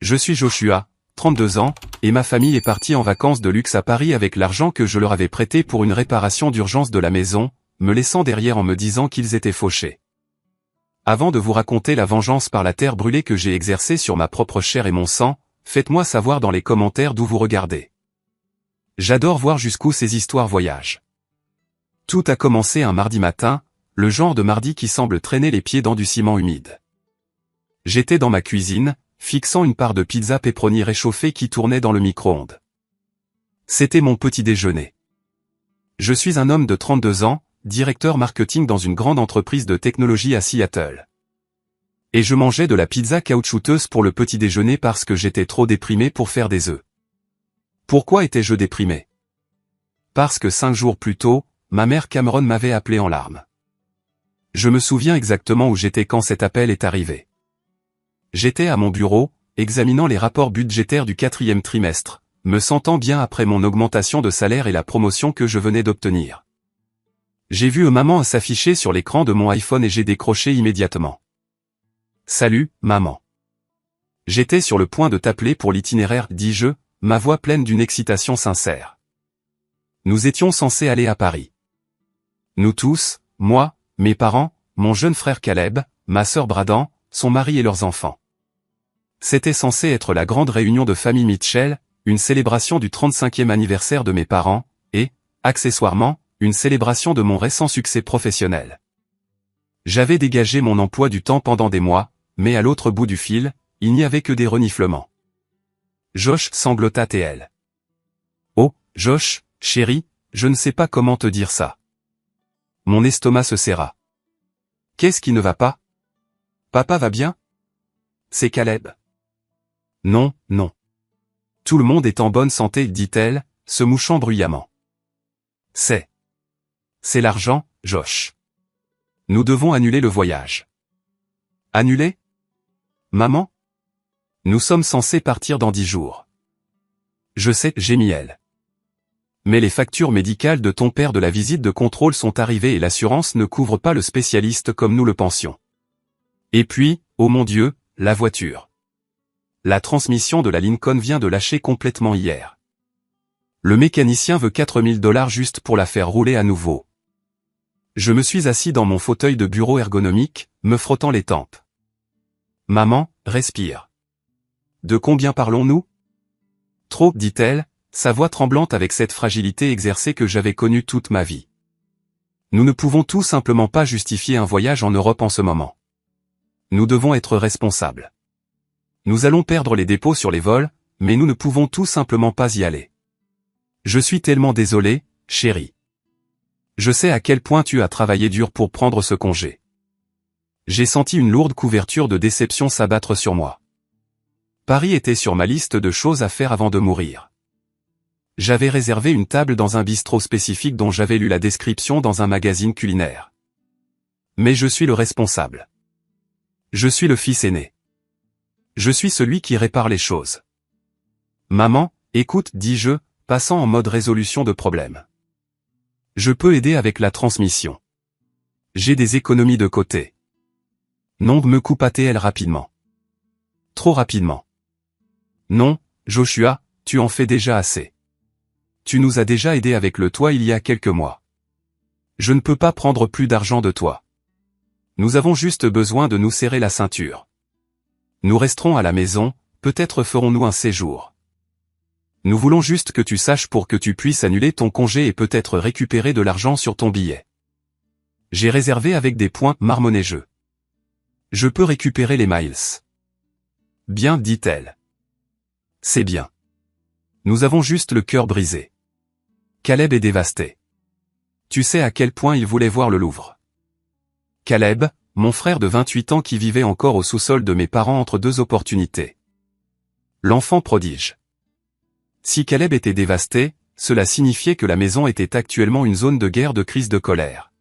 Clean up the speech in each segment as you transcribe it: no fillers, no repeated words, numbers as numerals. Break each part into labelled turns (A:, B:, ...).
A: Je suis Joshua, 32 ans, et ma famille est partie en vacances de luxe à Paris avec l'argent que je leur avais prêté pour une réparation d'urgence de la maison, me laissant derrière en me disant qu'ils étaient fauchés. Avant de vous raconter la vengeance par la terre brûlée que j'ai exercée sur ma propre chair et mon sang, faites-moi savoir dans les commentaires d'où vous regardez. J'adore voir jusqu'où ces histoires voyagent. Tout a commencé un mardi matin, le genre de mardi qui semble traîner les pieds dans du ciment humide. J'étais dans ma cuisine, fixant une part de pizza pepperoni réchauffée qui tournait dans le micro-ondes. C'était mon petit déjeuner. Je suis un homme de 32 ans, directeur marketing dans une grande entreprise de technologie à Seattle. Et je mangeais de la pizza caoutchouteuse pour le petit déjeuner parce que j'étais trop déprimé pour faire des œufs. Pourquoi étais-je déprimé? Parce que 5 jours plus tôt, ma mère Cameron m'avait appelé en larmes. Je me souviens exactement où j'étais quand cet appel est arrivé. J'étais à mon bureau, examinant les rapports budgétaires du 4e trimestre, me sentant bien après mon augmentation de salaire et la promotion que je venais d'obtenir. J'ai vu maman s'afficher sur l'écran de mon iPhone et j'ai décroché immédiatement. Salut, maman. J'étais sur le point de t'appeler pour l'itinéraire, dis-je, ma voix pleine d'une excitation sincère. Nous étions censés aller à Paris. Nous tous, moi, mes parents, mon jeune frère Caleb, ma sœur Bradan, son mari et leurs enfants. C'était censé être la grande réunion de famille Mitchell, une célébration du 35e anniversaire de mes parents, et, accessoirement, une célébration de mon récent succès professionnel. J'avais dégagé mon emploi du temps pendant des mois, mais à l'autre bout du fil, il n'y avait que des reniflements. Josh sanglota TL. Oh, Josh, chérie, je ne sais pas comment te dire ça. Mon estomac se serra. Qu'est-ce qui ne va pas? Papa va bien? C'est Caleb. Non, non. Tout le monde est en bonne santé, dit-elle, se mouchant bruyamment. C'est l'argent, Josh. Nous devons annuler le voyage. Annuler? Maman? Nous sommes censés partir dans 10 jours. Je sais, gémit elle. Mais les factures médicales de ton père de la visite de contrôle sont arrivées et l'assurance ne couvre pas le spécialiste comme nous le pensions. Et puis, oh mon Dieu, la voiture. La transmission de la Lincoln vient de lâcher complètement hier. Le mécanicien veut 4 000 $ juste pour la faire rouler à nouveau. Je me suis assis dans mon fauteuil de bureau ergonomique, me frottant les tempes. Maman, respire. De combien parlons-nous? Trop, dit-elle, sa voix tremblante avec cette fragilité exercée que j'avais connue toute ma vie. Nous ne pouvons tout simplement pas justifier un voyage en Europe en ce moment. Nous devons être responsables. Nous allons perdre les dépôts sur les vols, mais nous ne pouvons tout simplement pas y aller. Je suis tellement désolé, chérie. Je sais à quel point tu as travaillé dur pour prendre ce congé. J'ai senti une lourde couverture de déception s'abattre sur moi. Paris était sur ma liste de choses à faire avant de mourir. J'avais réservé une table dans un bistrot spécifique dont j'avais lu la description dans un magazine culinaire. Mais je suis le responsable. Je suis le fils aîné. Je suis celui qui répare les choses. Maman, écoute, dis-je, passant en mode résolution de problème. Je peux aider avec la transmission. J'ai des économies de côté. Non, me coupa-t-elle rapidement. Trop rapidement. Non, Joshua, tu en fais déjà assez. Tu nous as déjà aidé avec le toit il y a quelques mois. Je ne peux pas prendre plus d'argent de toi. Nous avons juste besoin de nous serrer la ceinture. Nous resterons à la maison, peut-être ferons-nous un séjour. Nous voulons juste que tu saches pour que tu puisses annuler ton congé et peut-être récupérer de l'argent sur ton billet. J'ai réservé avec des points, marmonnai-je. Je peux récupérer les miles. Bien, dit-elle. C'est bien. Nous avons juste le cœur brisé. Caleb est dévasté. Tu sais à quel point il voulait voir le Louvre. Caleb, mon frère de 28 ans qui vivait encore au sous-sol de mes parents entre deux opportunités. L'enfant prodige. Si Caleb était dévasté, cela signifiait que la maison était actuellement une zone de guerre de crise de colère.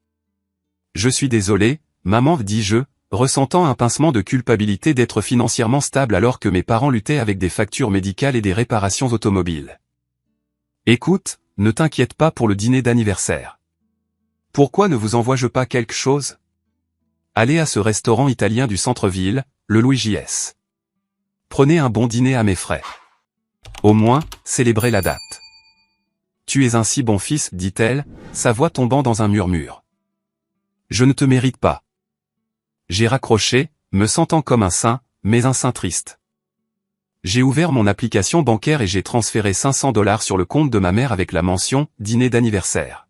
A: Je suis désolé, maman, dis-je, ressentant un pincement de culpabilité d'être financièrement stable alors que mes parents luttaient avec des factures médicales et des réparations automobiles. Écoute, ne t'inquiète pas pour le dîner d'anniversaire. Pourquoi ne vous envoie-je pas quelque chose? Allez à ce restaurant italien du centre-ville, le Louis JS. Prenez un bon dîner à mes frais. Au moins, célébrez la date. Tu es un si bon fils, dit-elle, sa voix tombant dans un murmure. Je ne te mérite pas. J'ai raccroché, me sentant comme un saint, mais un saint triste. J'ai ouvert mon application bancaire et j'ai transféré $500 sur le compte de ma mère avec la mention « Dîner d'anniversaire ».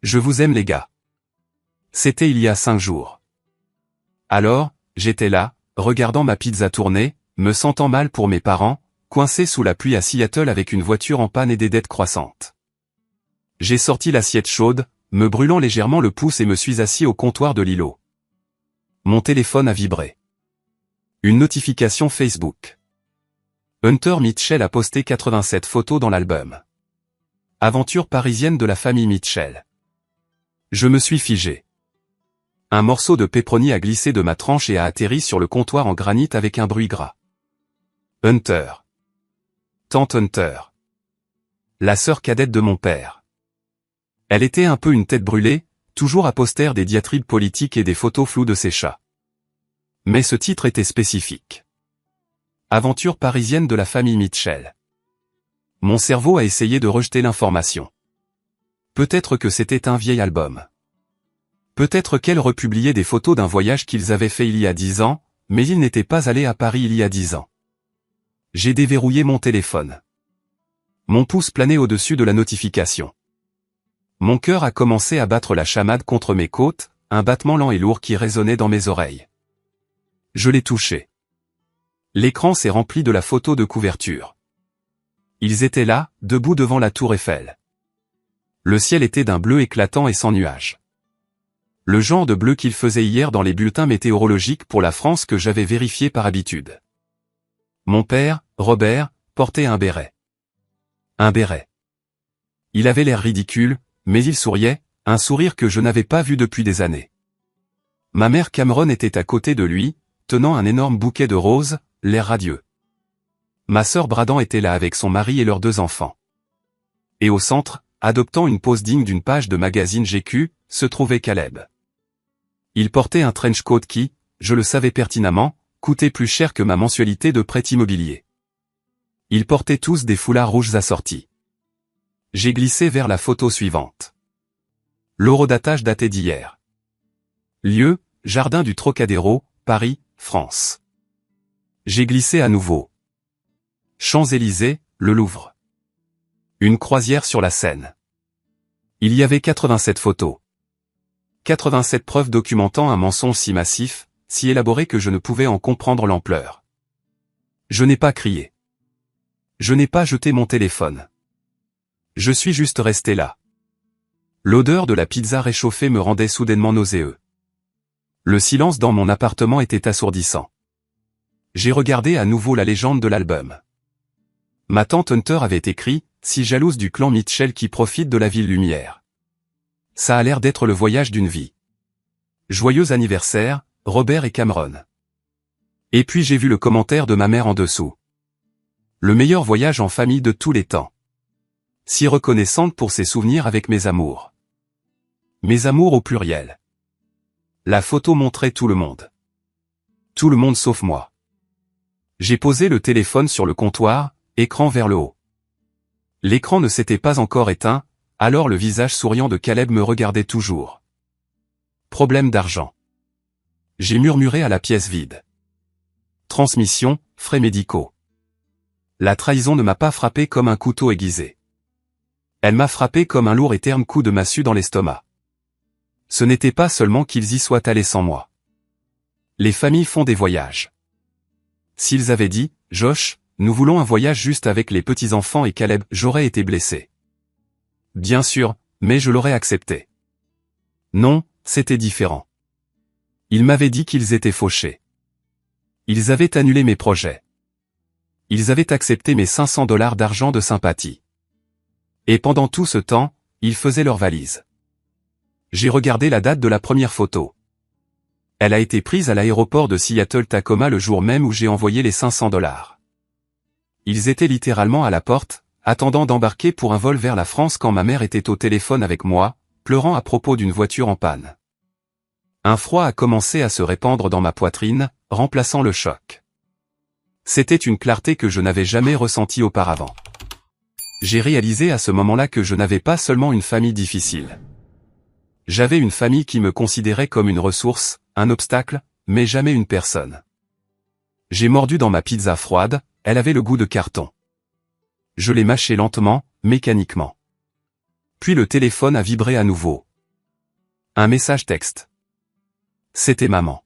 A: Je vous aime les gars. C'était il y a 5 jours. Alors, j'étais là, regardant ma pizza tourner, me sentant mal pour mes parents, coincé sous la pluie à Seattle avec une voiture en panne et des dettes croissantes. J'ai sorti l'assiette chaude, me brûlant légèrement le pouce et me suis assis au comptoir de l'îlot. Mon téléphone a vibré. Une notification Facebook. Hunter Mitchell a posté 87 photos dans l'album. Aventure parisienne de la famille Mitchell. Je me suis figé. Un morceau de pepperoni a glissé de ma tranche et a atterri sur le comptoir en granit avec un bruit gras. Hunter. Tante Hunter. La sœur cadette de mon père. Elle était un peu une tête brûlée, toujours à poster des diatribes politiques et des photos floues de ses chats. Mais ce titre était spécifique. Aventure parisienne de la famille Mitchell. Mon cerveau a essayé de rejeter l'information. Peut-être que c'était un vieil album. Peut-être qu'elle republiait des photos d'un voyage qu'ils avaient fait il y a 10 ans, mais ils n'étaient pas allés à Paris il y a 10 ans. J'ai déverrouillé mon téléphone. Mon pouce planait au-dessus de la notification. Mon cœur a commencé à battre la chamade contre mes côtes, un battement lent et lourd qui résonnait dans mes oreilles. Je l'ai touché. L'écran s'est rempli de la photo de couverture. Ils étaient là, debout devant la tour Eiffel. Le ciel était d'un bleu éclatant et sans nuages. Le genre de bleu qu'il faisait hier dans les bulletins météorologiques pour la France que j'avais vérifié par habitude. Mon père, Robert, portait un béret. Un béret. Il avait l'air ridicule, mais il souriait, un sourire que je n'avais pas vu depuis des années. Ma mère Cameron était à côté de lui, tenant un énorme bouquet de roses, l'air radieux. Ma sœur Bradan était là avec son mari et leurs 2 enfants. Et au centre, adoptant une pose digne d'une page de magazine GQ, se trouvait Caleb. Il portait un trench coat qui, je le savais pertinemment, coûtait plus cher que ma mensualité de prêt immobilier. Ils portaient tous des foulards rouges assortis. J'ai glissé vers la photo suivante. L'horodatage datait d'hier. Lieu, jardin du Trocadéro, Paris, France. J'ai glissé à nouveau. Champs-Élysées, le Louvre. Une croisière sur la Seine. Il y avait 87 photos. 87 preuves documentant un mensonge si massif, si élaboré que je ne pouvais en comprendre l'ampleur. Je n'ai pas crié. Je n'ai pas jeté mon téléphone. Je suis juste resté là. L'odeur de la pizza réchauffée me rendait soudainement nauséeux. Le silence dans mon appartement était assourdissant. J'ai regardé à nouveau la légende de l'album. Ma tante Hunter avait écrit, si jalouse du clan Mitchell qui profite de la ville lumière. Ça a l'air d'être le voyage d'une vie. Joyeux anniversaire, Robert et Cameron. Et puis j'ai vu le commentaire de ma mère en dessous. Le meilleur voyage en famille de tous les temps. Si reconnaissante pour ses souvenirs avec mes amours. Mes amours au pluriel. La photo montrait tout le monde. Tout le monde sauf moi. J'ai posé le téléphone sur le comptoir, écran vers le haut. L'écran ne s'était pas encore éteint, alors le visage souriant de Caleb me regardait toujours. Problème d'argent. J'ai murmuré à la pièce vide. Transmission, frais médicaux. La trahison ne m'a pas frappé comme un couteau aiguisé. Elle m'a frappé comme un lourd et terne coup de massue dans l'estomac. Ce n'était pas seulement qu'ils y soient allés sans moi. Les familles font des voyages. S'ils avaient dit, Josh, nous voulons un voyage juste avec les petits-enfants et Caleb, j'aurais été blessé. Bien sûr, mais je l'aurais accepté. Non, c'était différent. Ils m'avaient dit qu'ils étaient fauchés. Ils avaient annulé mes projets. Ils avaient accepté mes $500 d'argent de sympathie. Et pendant tout ce temps, ils faisaient leurs valises. J'ai regardé la date de la première photo. Elle a été prise à l'aéroport de Seattle-Tacoma le jour même où j'ai envoyé les $500. Ils étaient littéralement à la porte, attendant d'embarquer pour un vol vers la France quand ma mère était au téléphone avec moi, pleurant à propos d'une voiture en panne. Un froid a commencé à se répandre dans ma poitrine, remplaçant le choc. C'était une clarté que je n'avais jamais ressentie auparavant. J'ai réalisé à ce moment-là que je n'avais pas seulement une famille difficile. J'avais une famille qui me considérait comme une ressource, un obstacle, mais jamais une personne. J'ai mordu dans ma pizza froide, elle avait le goût de carton. Je l'ai mâchée lentement, mécaniquement. Puis le téléphone a vibré à nouveau. Un message texte. C'était maman.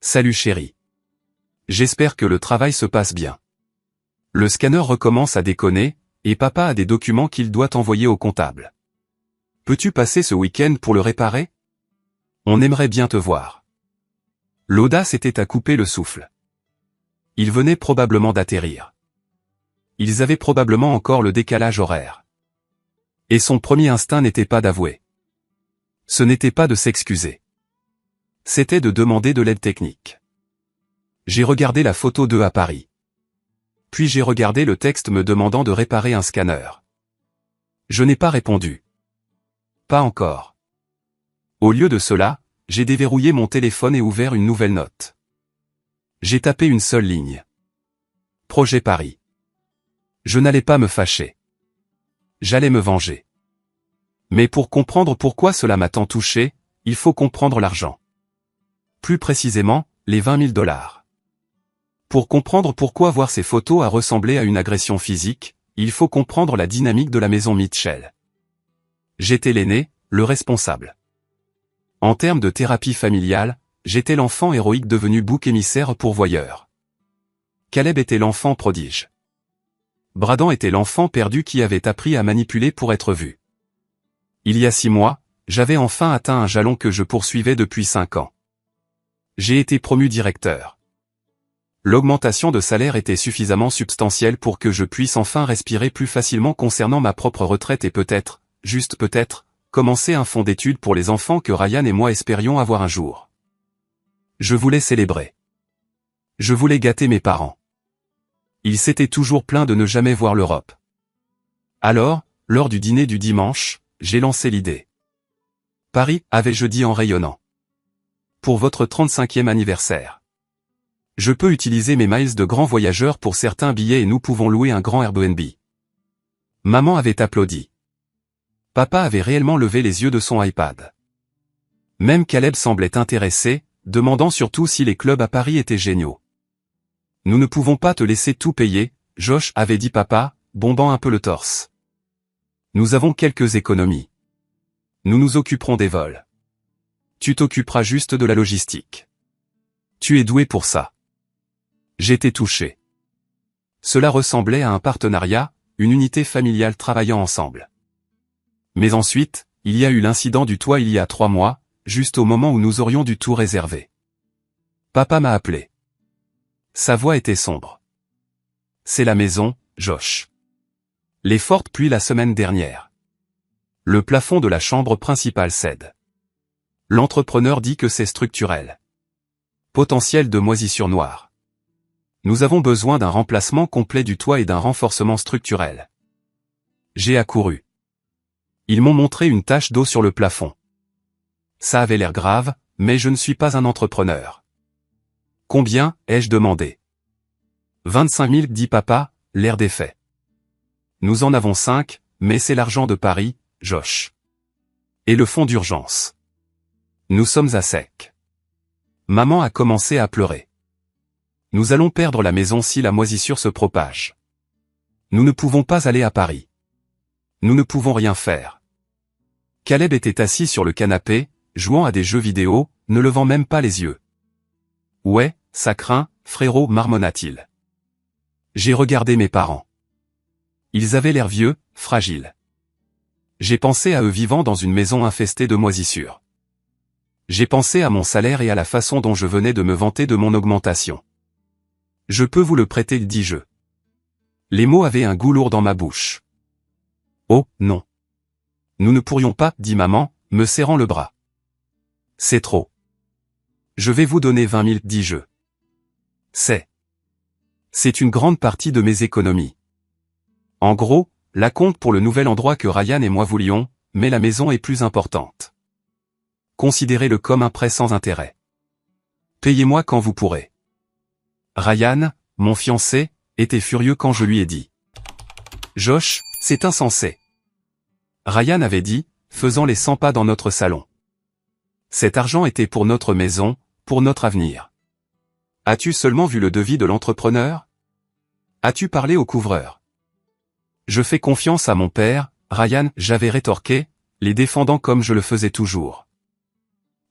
A: Salut chérie. J'espère que le travail se passe bien. Le scanner recommence à déconner, et papa a des documents qu'il doit envoyer au comptable. Peux-tu passer ce week-end pour le réparer? On aimerait bien te voir. L'audace était à couper le souffle. Ils venaient probablement d'atterrir. Ils avaient probablement encore le décalage horaire. Et son premier instinct n'était pas d'avouer. Ce n'était pas de s'excuser. C'était de demander de l'aide technique. J'ai regardé la photo d'eux à Paris. Puis j'ai regardé le texte me demandant de réparer un scanner. Je n'ai pas répondu. Pas encore. Au lieu de cela, j'ai déverrouillé mon téléphone et ouvert une nouvelle note. J'ai tapé une seule ligne. Projet Paris. Je n'allais pas me fâcher. J'allais me venger. Mais pour comprendre pourquoi cela m'a tant touché, il faut comprendre l'argent. Plus précisément, les 20 000 $. Pour comprendre pourquoi voir ces photos a ressemblé à une agression physique, il faut comprendre la dynamique de la maison Mitchell. J'étais l'aîné, le responsable. En termes de thérapie familiale, j'étais l'enfant héroïque devenu bouc émissaire pourvoyeur. Caleb était l'enfant prodige. Bradan était l'enfant perdu qui avait appris à manipuler pour être vu. Il y a 6 mois, j'avais enfin atteint un jalon que je poursuivais depuis 5 ans. J'ai été promu directeur. L'augmentation de salaire était suffisamment substantielle pour que je puisse enfin respirer plus facilement concernant ma propre retraite et peut-être, juste peut-être, commencer un fonds d'études pour les enfants que Ryan et moi espérions avoir un jour. Je voulais célébrer. Je voulais gâter mes parents. Ils s'étaient toujours plaints de ne jamais voir l'Europe. Alors, lors du dîner du dimanche, j'ai lancé l'idée. Paris, avais-je dit en rayonnant. Pour votre 35e anniversaire. Je peux utiliser mes miles de grand voyageur pour certains billets et nous pouvons louer un grand Airbnb. Maman avait applaudi. Papa avait réellement levé les yeux de son iPad. Même Caleb semblait intéressé, demandant surtout si les clubs à Paris étaient géniaux. Nous ne pouvons pas te laisser tout payer, Josh avait dit papa, bombant un peu le torse. Nous avons quelques économies. Nous nous occuperons des vols. Tu t'occuperas juste de la logistique. Tu es doué pour ça. J'étais touché. Cela ressemblait à un partenariat, une unité familiale travaillant ensemble. Mais ensuite, il y a eu l'incident du toit il y a 3 mois, juste au moment où nous aurions dû tout réserver. Papa m'a appelé. Sa voix était sombre. C'est la maison, Josh. Les fortes pluies la semaine dernière. Le plafond de la chambre principale cède. L'entrepreneur dit que c'est structurel. Potentiel de moisissure noire. Nous avons besoin d'un remplacement complet du toit et d'un renforcement structurel. J'ai accouru. Ils m'ont montré une tache d'eau sur le plafond. Ça avait l'air grave, mais je ne suis pas un entrepreneur. Combien, ai-je demandé. 25 000, dit papa, l'air défait. Nous en avons 5, mais c'est l'argent de Paris, Josh. Et le fonds d'urgence. Nous sommes à sec. Maman a commencé à pleurer. Nous allons perdre la maison si la moisissure se propage. Nous ne pouvons pas aller à Paris. Nous ne pouvons rien faire. Caleb était assis sur le canapé, jouant à des jeux vidéo, ne levant même pas les yeux. Ouais, ça craint, frérot, marmonna-t-il. J'ai regardé mes parents. Ils avaient l'air vieux, fragiles. J'ai pensé à eux vivant dans une maison infestée de moisissures. J'ai pensé à mon salaire et à la façon dont je venais de me vanter de mon augmentation. Je peux vous le prêter, dis-je. Les mots avaient un goût lourd dans ma bouche. Oh, non. Nous ne pourrions pas, dit maman, me serrant le bras. C'est trop. Je vais vous donner 20 000, dis-je. C'est une grande partie de mes économies. En gros, la compte pour le nouvel endroit que Ryan et moi voulions, mais la maison est plus importante. Considérez-le comme un prêt sans intérêt. Payez-moi quand vous pourrez. Ryan, mon fiancé, était furieux quand je lui ai dit. Josh, c'est insensé. Ryan avait dit, faisant les 100 pas dans notre salon. Cet argent était pour notre maison, pour notre avenir. As-tu seulement vu le devis de l'entrepreneur? As-tu parlé au couvreur? Je fais confiance à mon père, Ryan, j'avais rétorqué, les défendant comme je le faisais toujours.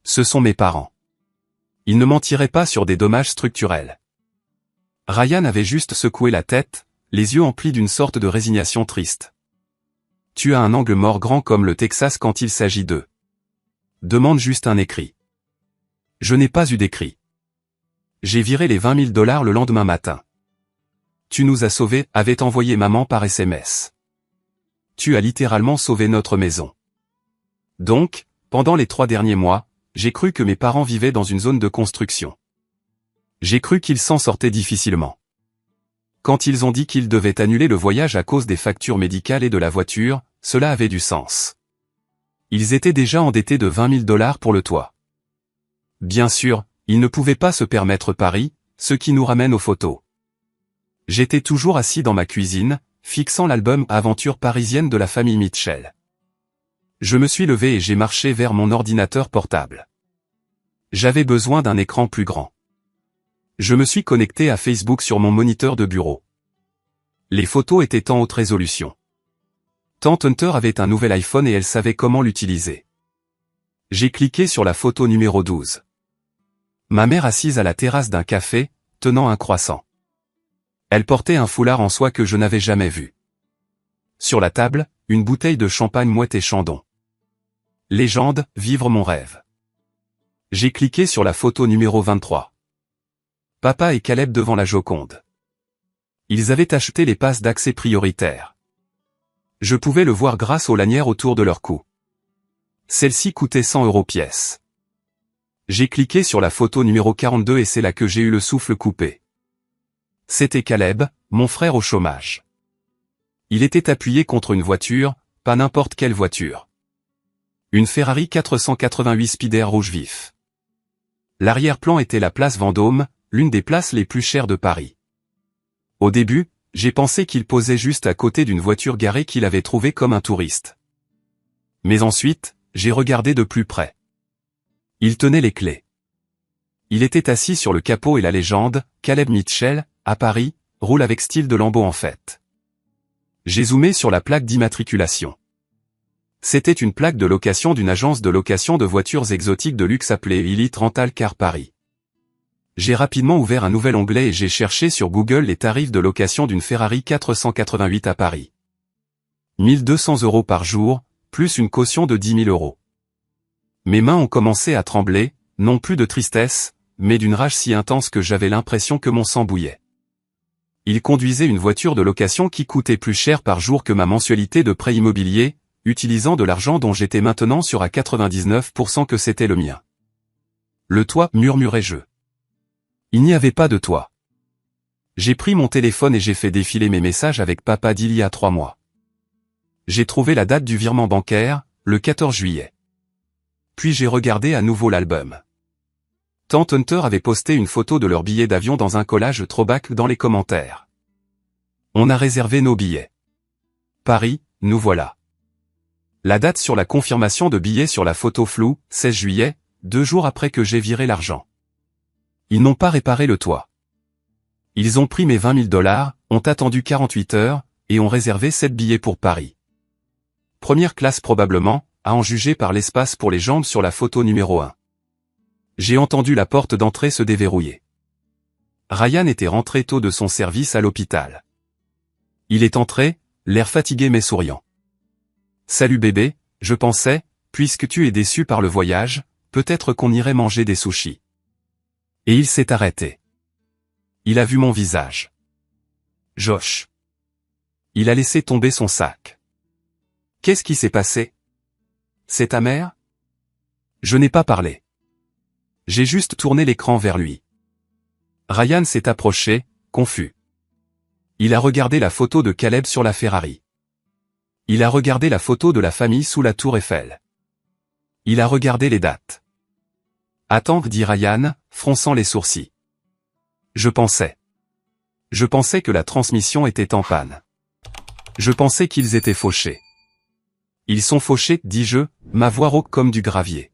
A: Ce sont mes parents. Ils ne mentiraient pas sur des dommages structurels. Ryan avait juste secoué la tête, les yeux emplis d'une sorte de résignation triste. Tu as un angle mort grand comme le Texas quand il s'agit d'eux. Demande juste un écrit. Je n'ai pas eu d'écrit. J'ai viré les 20 000 $ le lendemain matin. Tu nous as sauvés, avait envoyé maman par SMS. Tu as littéralement sauvé notre maison. Donc, pendant les 3 derniers mois, j'ai cru que mes parents vivaient dans une zone de construction. J'ai cru qu'ils s'en sortaient difficilement. Quand ils ont dit qu'ils devaient annuler le voyage à cause des factures médicales et de la voiture, cela avait du sens. Ils étaient déjà endettés de 20 000 $ pour le toit. Bien sûr, ils ne pouvaient pas se permettre Paris, ce qui nous ramène aux photos. J'étais toujours assis dans ma cuisine, fixant l'album Aventure parisienne de la famille Mitchell. Je me suis levé et j'ai marché vers mon ordinateur portable. J'avais besoin d'un écran plus grand. Je me suis connecté à Facebook sur mon moniteur de bureau. Les photos étaient en haute résolution. Tante Hunter avait un nouvel iPhone et elle savait comment l'utiliser. J'ai cliqué sur la photo numéro 12. Ma mère assise à la terrasse d'un café, tenant un croissant. Elle portait un foulard en soie que je n'avais jamais vu. Sur la table, une bouteille de champagne Moët et Chandon. Légende, vivre mon rêve. J'ai cliqué sur la photo numéro 23. Papa et Caleb devant la Joconde. Ils avaient acheté les passes d'accès prioritaires. Je pouvais le voir grâce aux lanières autour de leur cou. Celle-ci coûtait 100 € pièce. J'ai cliqué sur la photo numéro 42 et c'est là que j'ai eu le souffle coupé. C'était Caleb, mon frère au chômage. Il était appuyé contre une voiture, pas n'importe quelle voiture. Une Ferrari 488 Spider rouge vif. L'arrière-plan était la place Vendôme, l'une des places les plus chères de Paris. Au début, j'ai pensé qu'il posait juste à côté d'une voiture garée qu'il avait trouvée comme un touriste. Mais ensuite, j'ai regardé de plus près. Il tenait les clés. Il était assis sur le capot et la légende, Caleb Mitchell, à Paris, roule avec style de Lambeau en fait. J'ai zoomé sur la plaque d'immatriculation. C'était une plaque de location d'une agence de location de voitures exotiques de luxe appelée Elite Rental Car Paris. J'ai rapidement ouvert un nouvel onglet et j'ai cherché sur Google les tarifs de location d'une Ferrari 488 à Paris. 1 200 € par jour, plus une caution de 10 000 €. Mes mains ont commencé à trembler, non plus de tristesse, mais d'une rage si intense que j'avais l'impression que mon sang bouillait. Il conduisait une voiture de location qui coûtait plus cher par jour que ma mensualité de prêt immobilier, utilisant de l'argent dont j'étais maintenant sûr à 99% que c'était le mien. Le toit, murmurai-je. Il n'y avait pas de toit. J'ai pris mon téléphone et j'ai fait défiler mes messages avec papa d'il y a 3 mois. J'ai trouvé la date du virement bancaire, le 14 juillet. Puis j'ai regardé à nouveau l'album. Tante Hunter avait posté une photo de leur billet d'avion dans un collage throwback dans les commentaires. On a réservé nos billets. Paris, nous voilà. La date sur la confirmation de billets sur la photo floue, 16 juillet, 2 jours après que j'ai viré l'argent. Ils n'ont pas réparé le toit. Ils ont pris mes 20 000 $, ont attendu 48 heures, et ont réservé 7 billets pour Paris. Première classe probablement, à en juger par l'espace pour les jambes sur la photo numéro 1. J'ai entendu la porte d'entrée se déverrouiller. Ryan était rentré tôt de son service à l'hôpital. Il est entré, l'air fatigué mais souriant. « Salut bébé, je pensais, puisque tu es déçu par le voyage, peut-être qu'on irait manger des sushis. » Et il s'est arrêté. Il a vu mon visage. Josh. Il a laissé tomber son sac. Qu'est-ce qui s'est passé? C'est ta mère? Je n'ai pas parlé. J'ai juste tourné l'écran vers lui. Ryan s'est approché, confus. Il a regardé la photo de Caleb sur la Ferrari. Il a regardé la photo de la famille sous la tour Eiffel. Il a regardé les dates. Attends, dit Ryan, fronçant les sourcils. Je pensais. Je pensais que la transmission était en panne. Je pensais qu'ils étaient fauchés. Ils sont fauchés, dis-je, ma voix rauque comme du gravier.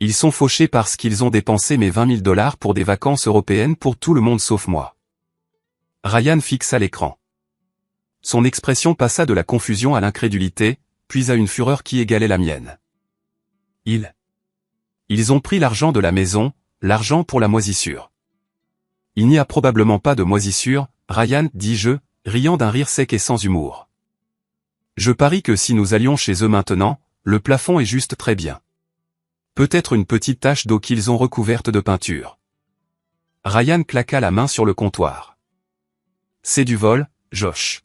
A: Ils sont fauchés parce qu'ils ont dépensé mes 20 000 $ pour des vacances européennes pour tout le monde sauf moi. Ryan fixa l'écran. Son expression passa de la confusion à l'incrédulité, puis à une fureur qui égalait la mienne. Ils ont pris l'argent de la maison, l'argent pour la moisissure. Il n'y a probablement pas de moisissure, Ryan, dis-je, riant d'un rire sec et sans humour. Je parie que si nous allions chez eux maintenant, le plafond est juste très bien. Peut-être une petite tache d'eau qu'ils ont recouverte de peinture. Ryan claqua la main sur le comptoir. C'est du vol, Josh.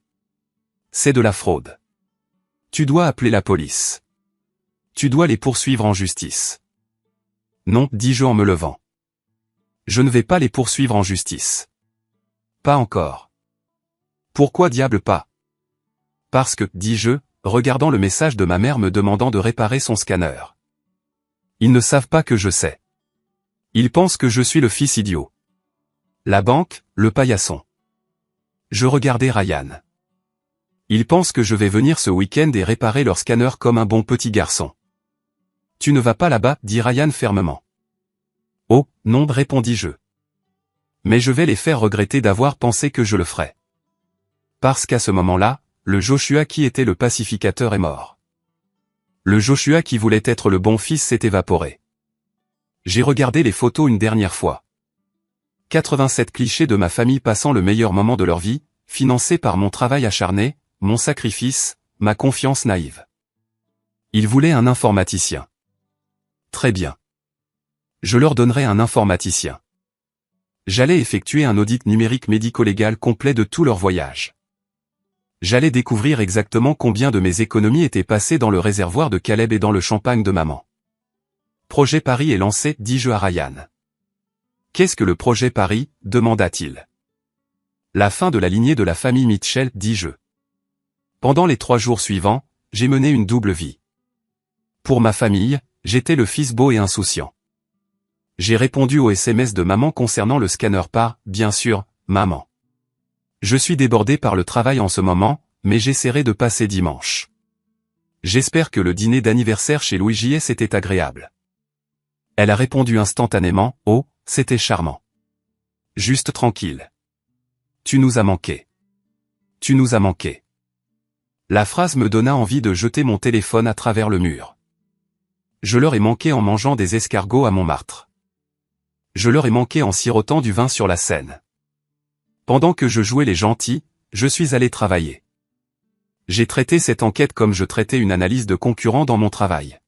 A: C'est de la fraude. Tu dois appeler la police. Tu dois les poursuivre en justice. Non, dis-je en me levant. Je ne vais pas les poursuivre en justice. Pas encore. Pourquoi diable pas? Parce que, dis-je, regardant le message de ma mère me demandant de réparer son scanner. Ils ne savent pas que je sais. Ils pensent que je suis le fils idiot. La banque, le paillasson. Je regardais Ryan. Ils pensent que je vais venir ce week-end et réparer leur scanner comme un bon petit garçon. Tu ne vas pas là-bas, dit Ryan fermement. Oh, non, répondis-je. Mais je vais les faire regretter d'avoir pensé que je le ferais. Parce qu'à ce moment-là, le Joshua qui était le pacificateur est mort. Le Joshua qui voulait être le bon fils s'est évaporé. J'ai regardé les photos une dernière fois. 87 clichés de ma famille passant le meilleur moment de leur vie, financés par mon travail acharné, mon sacrifice, ma confiance naïve. Ils voulaient un informaticien. Très bien. Je leur donnerai un informaticien. J'allais effectuer un audit numérique médico-légal complet de tout leur voyage. J'allais découvrir exactement combien de mes économies étaient passées dans le réservoir de Caleb et dans le champagne de maman. Projet Paris est lancé, dis-je à Ryan. Qu'est-ce que le projet Paris, demanda-t-il. La fin de la lignée de la famille Mitchell, dis-je. Pendant les 3 jours suivants, j'ai mené une double vie. Pour ma famille, j'étais le fils beau et insouciant. J'ai répondu aux SMS de maman concernant le scanner par, bien sûr, maman. Je suis débordé par le travail en ce moment, mais j'essaierai de passer dimanche. J'espère que le dîner d'anniversaire chez Louis J.S. était agréable. Elle a répondu instantanément, oh, c'était charmant. Juste tranquille. Tu nous as manqué. Tu nous as manqué. La phrase me donna envie de jeter mon téléphone à travers le mur. Je leur ai manqué en mangeant des escargots à Montmartre. Je leur ai manqué en sirotant du vin sur la Seine. Pendant que je jouais les gentils, je suis allé travailler. J'ai traité cette enquête comme je traitais une analyse de concurrent dans mon travail.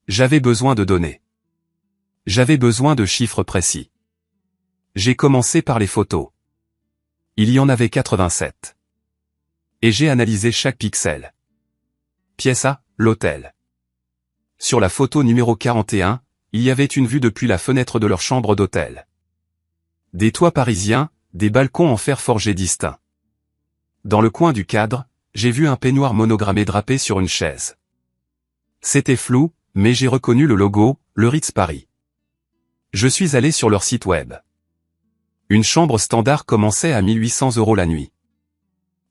A: J'avais besoin de données. J'avais besoin de chiffres précis. J'ai commencé par les photos. Il y en avait 87. Et j'ai analysé chaque pixel. Pièce A, l'hôtel. Sur la photo numéro 41, il y avait une vue depuis la fenêtre de leur chambre d'hôtel. Des toits parisiens, des balcons en fer forgé distincts. Dans le coin du cadre, j'ai vu un peignoir monogrammé drapé sur une chaise. C'était flou, mais j'ai reconnu le logo, le Ritz Paris. Je suis allé sur leur site web. Une chambre standard commençait à 1 800 € la nuit.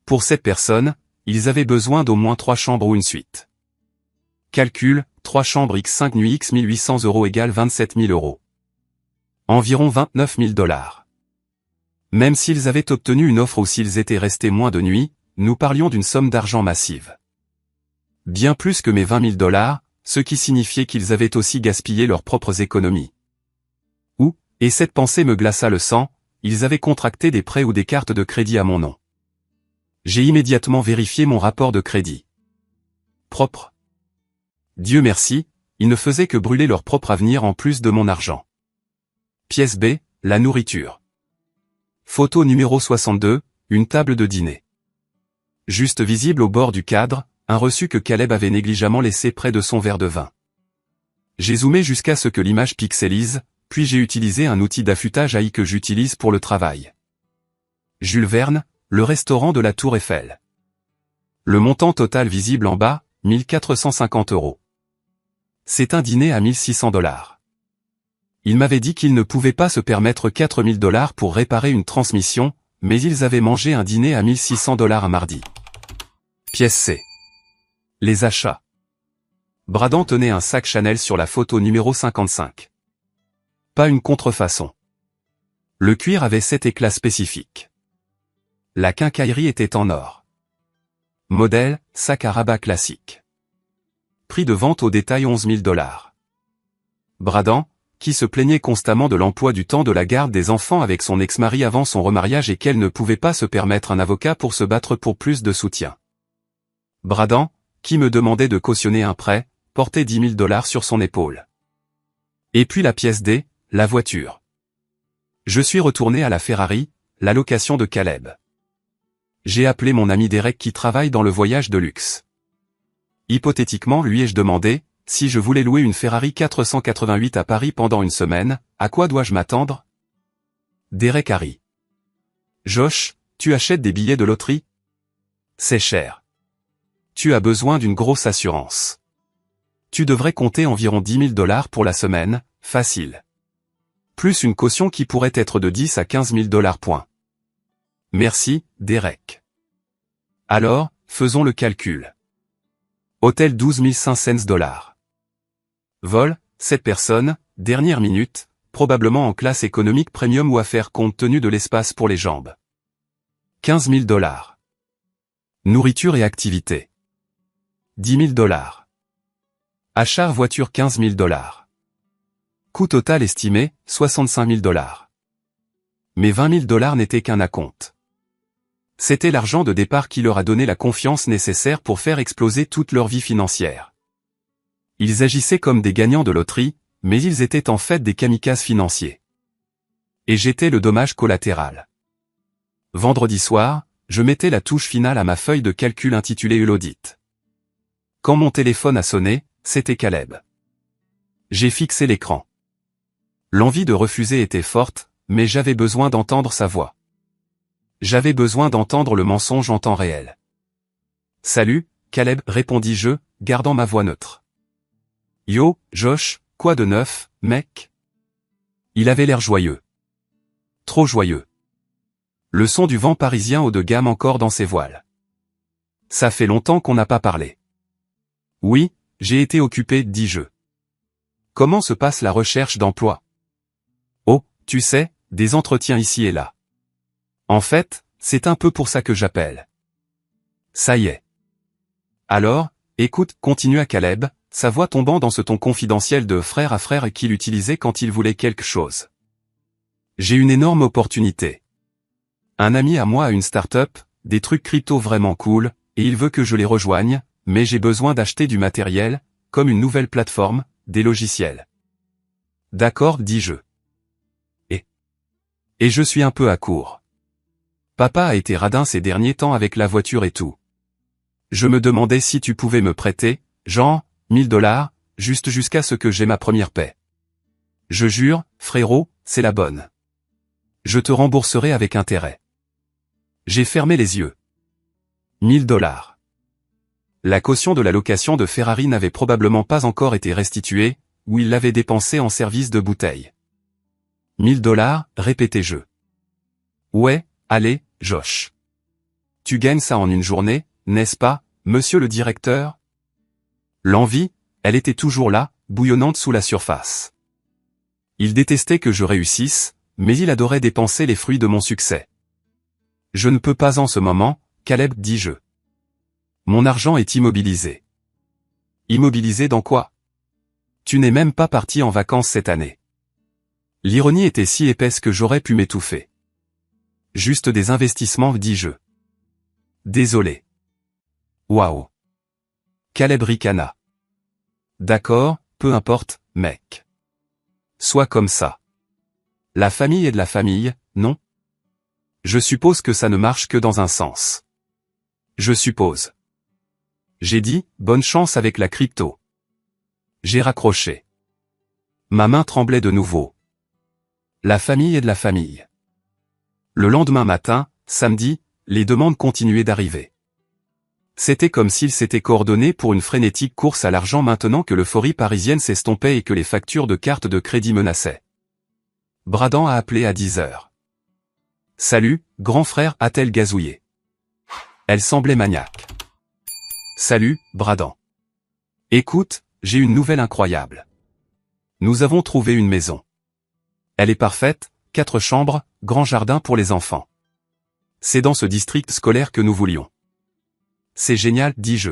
A: Pour cette personne, ils avaient besoin d'au moins 3 chambres ou une suite. Calcul, 3 chambres x 5 nuits x 1 800 € égale 27 000 €. Environ 29 000 $. Même s'ils avaient obtenu une offre ou s'ils étaient restés moins de nuits, nous parlions d'une somme d'argent massive. Bien plus que mes 20 000 $, ce qui signifiait qu'ils avaient aussi gaspillé leurs propres économies. Ou, et cette pensée me glaça le sang, ils avaient contracté des prêts ou des cartes de crédit à mon nom. J'ai immédiatement vérifié mon rapport de crédit. Propre. Dieu merci, ils ne faisaient que brûler leur propre avenir en plus de mon argent. Pièce B, la nourriture. Photo numéro 62, une table de dîner. Juste visible au bord du cadre, un reçu que Caleb avait négligemment laissé près de son verre de vin. J'ai zoomé jusqu'à ce que l'image pixelise, puis j'ai utilisé un outil d'affûtage AI que j'utilise pour le travail. Jules Verne, le restaurant de la Tour Eiffel. Le montant total visible en bas, 1 450 €. C'est un dîner à 1 600 $. Il m'avait dit qu'il ne pouvait pas se permettre 4 000 $ pour réparer une transmission, mais ils avaient mangé un dîner à 1600$ un mardi. Pièce C. Les achats. Bradan tenait un sac Chanel sur la photo numéro 55. Pas une contrefaçon. Le cuir avait cet éclat spécifique. La quincaillerie était en or. Modèle, sac à rabat classique. Prix de vente au détail 11 000$. Bradan, qui se plaignait constamment de l'emploi du temps de la garde des enfants avec son ex-mari avant son remariage et qu'elle ne pouvait pas se permettre un avocat pour se battre pour plus de soutien. Bradan, qui me demandait de cautionner un prêt, portait 10 000$ sur son épaule. Et puis la pièce D, la voiture. Je suis retourné à la Ferrari, la location de Caleb. J'ai appelé mon ami Derek qui travaille dans le voyage de luxe. Hypothétiquement lui ai-je demandé, si je voulais louer une Ferrari 488 à Paris pendant une semaine, à quoi dois-je m'attendre? Derek a ri. Josh, tu achètes des billets de loterie? C'est cher. Tu as besoin d'une grosse assurance. Tu devrais compter environ 10 000$ pour la semaine, facile. Plus une caution qui pourrait être de 10 à 15 000$. Point. Merci, Derek. Alors, faisons le calcul. Hôtel 12 500$. Vol, 7 personnes, dernière minute, probablement en classe économique premium ou affaire compte tenu de l'espace pour les jambes. 15 000$. Nourriture et activité. 10 000$. Achat voiture 15 000$. Coût total estimé, 65 000$. Mais 20 000$ n'étaient qu'un acompte. C'était l'argent de départ qui leur a donné la confiance nécessaire pour faire exploser toute leur vie financière. Ils agissaient comme des gagnants de loterie, mais ils étaient en fait des kamikazes financiers. Et j'étais le dommage collatéral. Vendredi soir, je mettais la touche finale à ma feuille de calcul intitulée l'audit. Quand mon téléphone a sonné, c'était Caleb. J'ai fixé l'écran. L'envie de refuser était forte, mais j'avais besoin d'entendre sa voix. J'avais besoin d'entendre le mensonge en temps réel. Salut, Caleb, répondis-je, gardant ma voix neutre. Yo, Josh, quoi de neuf, mec? Il avait l'air joyeux. Trop joyeux. Le son du vent parisien haut de gamme encore dans ses voiles. Ça fait longtemps qu'on n'a pas parlé. Oui, j'ai été occupé, dis-je. Comment se passe la recherche d'emploi? Oh, tu sais, des entretiens ici et là. En fait, c'est un peu pour ça que j'appelle. Ça y est. Alors, écoute, continua Caleb, sa voix tombant dans ce ton confidentiel de frère à frère qu'il utilisait quand il voulait quelque chose. J'ai une énorme opportunité. Un ami à moi a une start-up, des trucs crypto vraiment cool, et il veut que je les rejoigne, mais j'ai besoin d'acheter du matériel, comme une nouvelle plateforme, des logiciels. D'accord, dis-je. Et je suis un peu à court. Papa a été radin ces derniers temps avec la voiture et tout. Je me demandais si tu pouvais me prêter, genre, 1000$, juste jusqu'à ce que j'ai ma première paie. Je jure, frérot, c'est la bonne. Je te rembourserai avec intérêt. J'ai fermé les yeux. 1000$. La caution de la location de Ferrari n'avait probablement pas encore été restituée, ou il l'avait dépensée en service de bouteille. 1000$, répétai-je. Ouais, allez, Josh. Tu gagnes ça en une journée, n'est-ce pas, monsieur le directeur? L'envie, elle était toujours là, bouillonnante sous la surface. Il détestait que je réussisse, mais il adorait dépenser les fruits de mon succès. Je ne peux pas en ce moment, Caleb, dis-je. Mon argent est immobilisé. Immobilisé dans quoi? Tu n'es même pas parti en vacances cette année. L'ironie était si épaisse que j'aurais pu m'étouffer. Juste des investissements, dis-je. Désolé. Waouh. Caleb ricana. D'accord, peu importe, mec. Sois comme ça. La famille est de la famille, non? Je suppose que ça ne marche que dans un sens. Je suppose. J'ai dit, bonne chance avec la crypto. J'ai raccroché. Ma main tremblait de nouveau. La famille est de la famille. Le lendemain matin, samedi, les demandes continuaient d'arriver. C'était comme s'ils s'étaient coordonnés pour une frénétique course à l'argent maintenant que l'euphorie parisienne s'estompait et que les factures de cartes de crédit menaçaient. Bradan a appelé à 10 heures. Salut, grand frère, a-t-elle gazouillé. Elle semblait maniaque. Salut, Bradan. Écoute, j'ai une nouvelle incroyable. Nous avons trouvé une maison. Elle est parfaite, 4 chambres, grand jardin pour les enfants. C'est dans ce district scolaire que nous voulions. C'est génial, dis-je.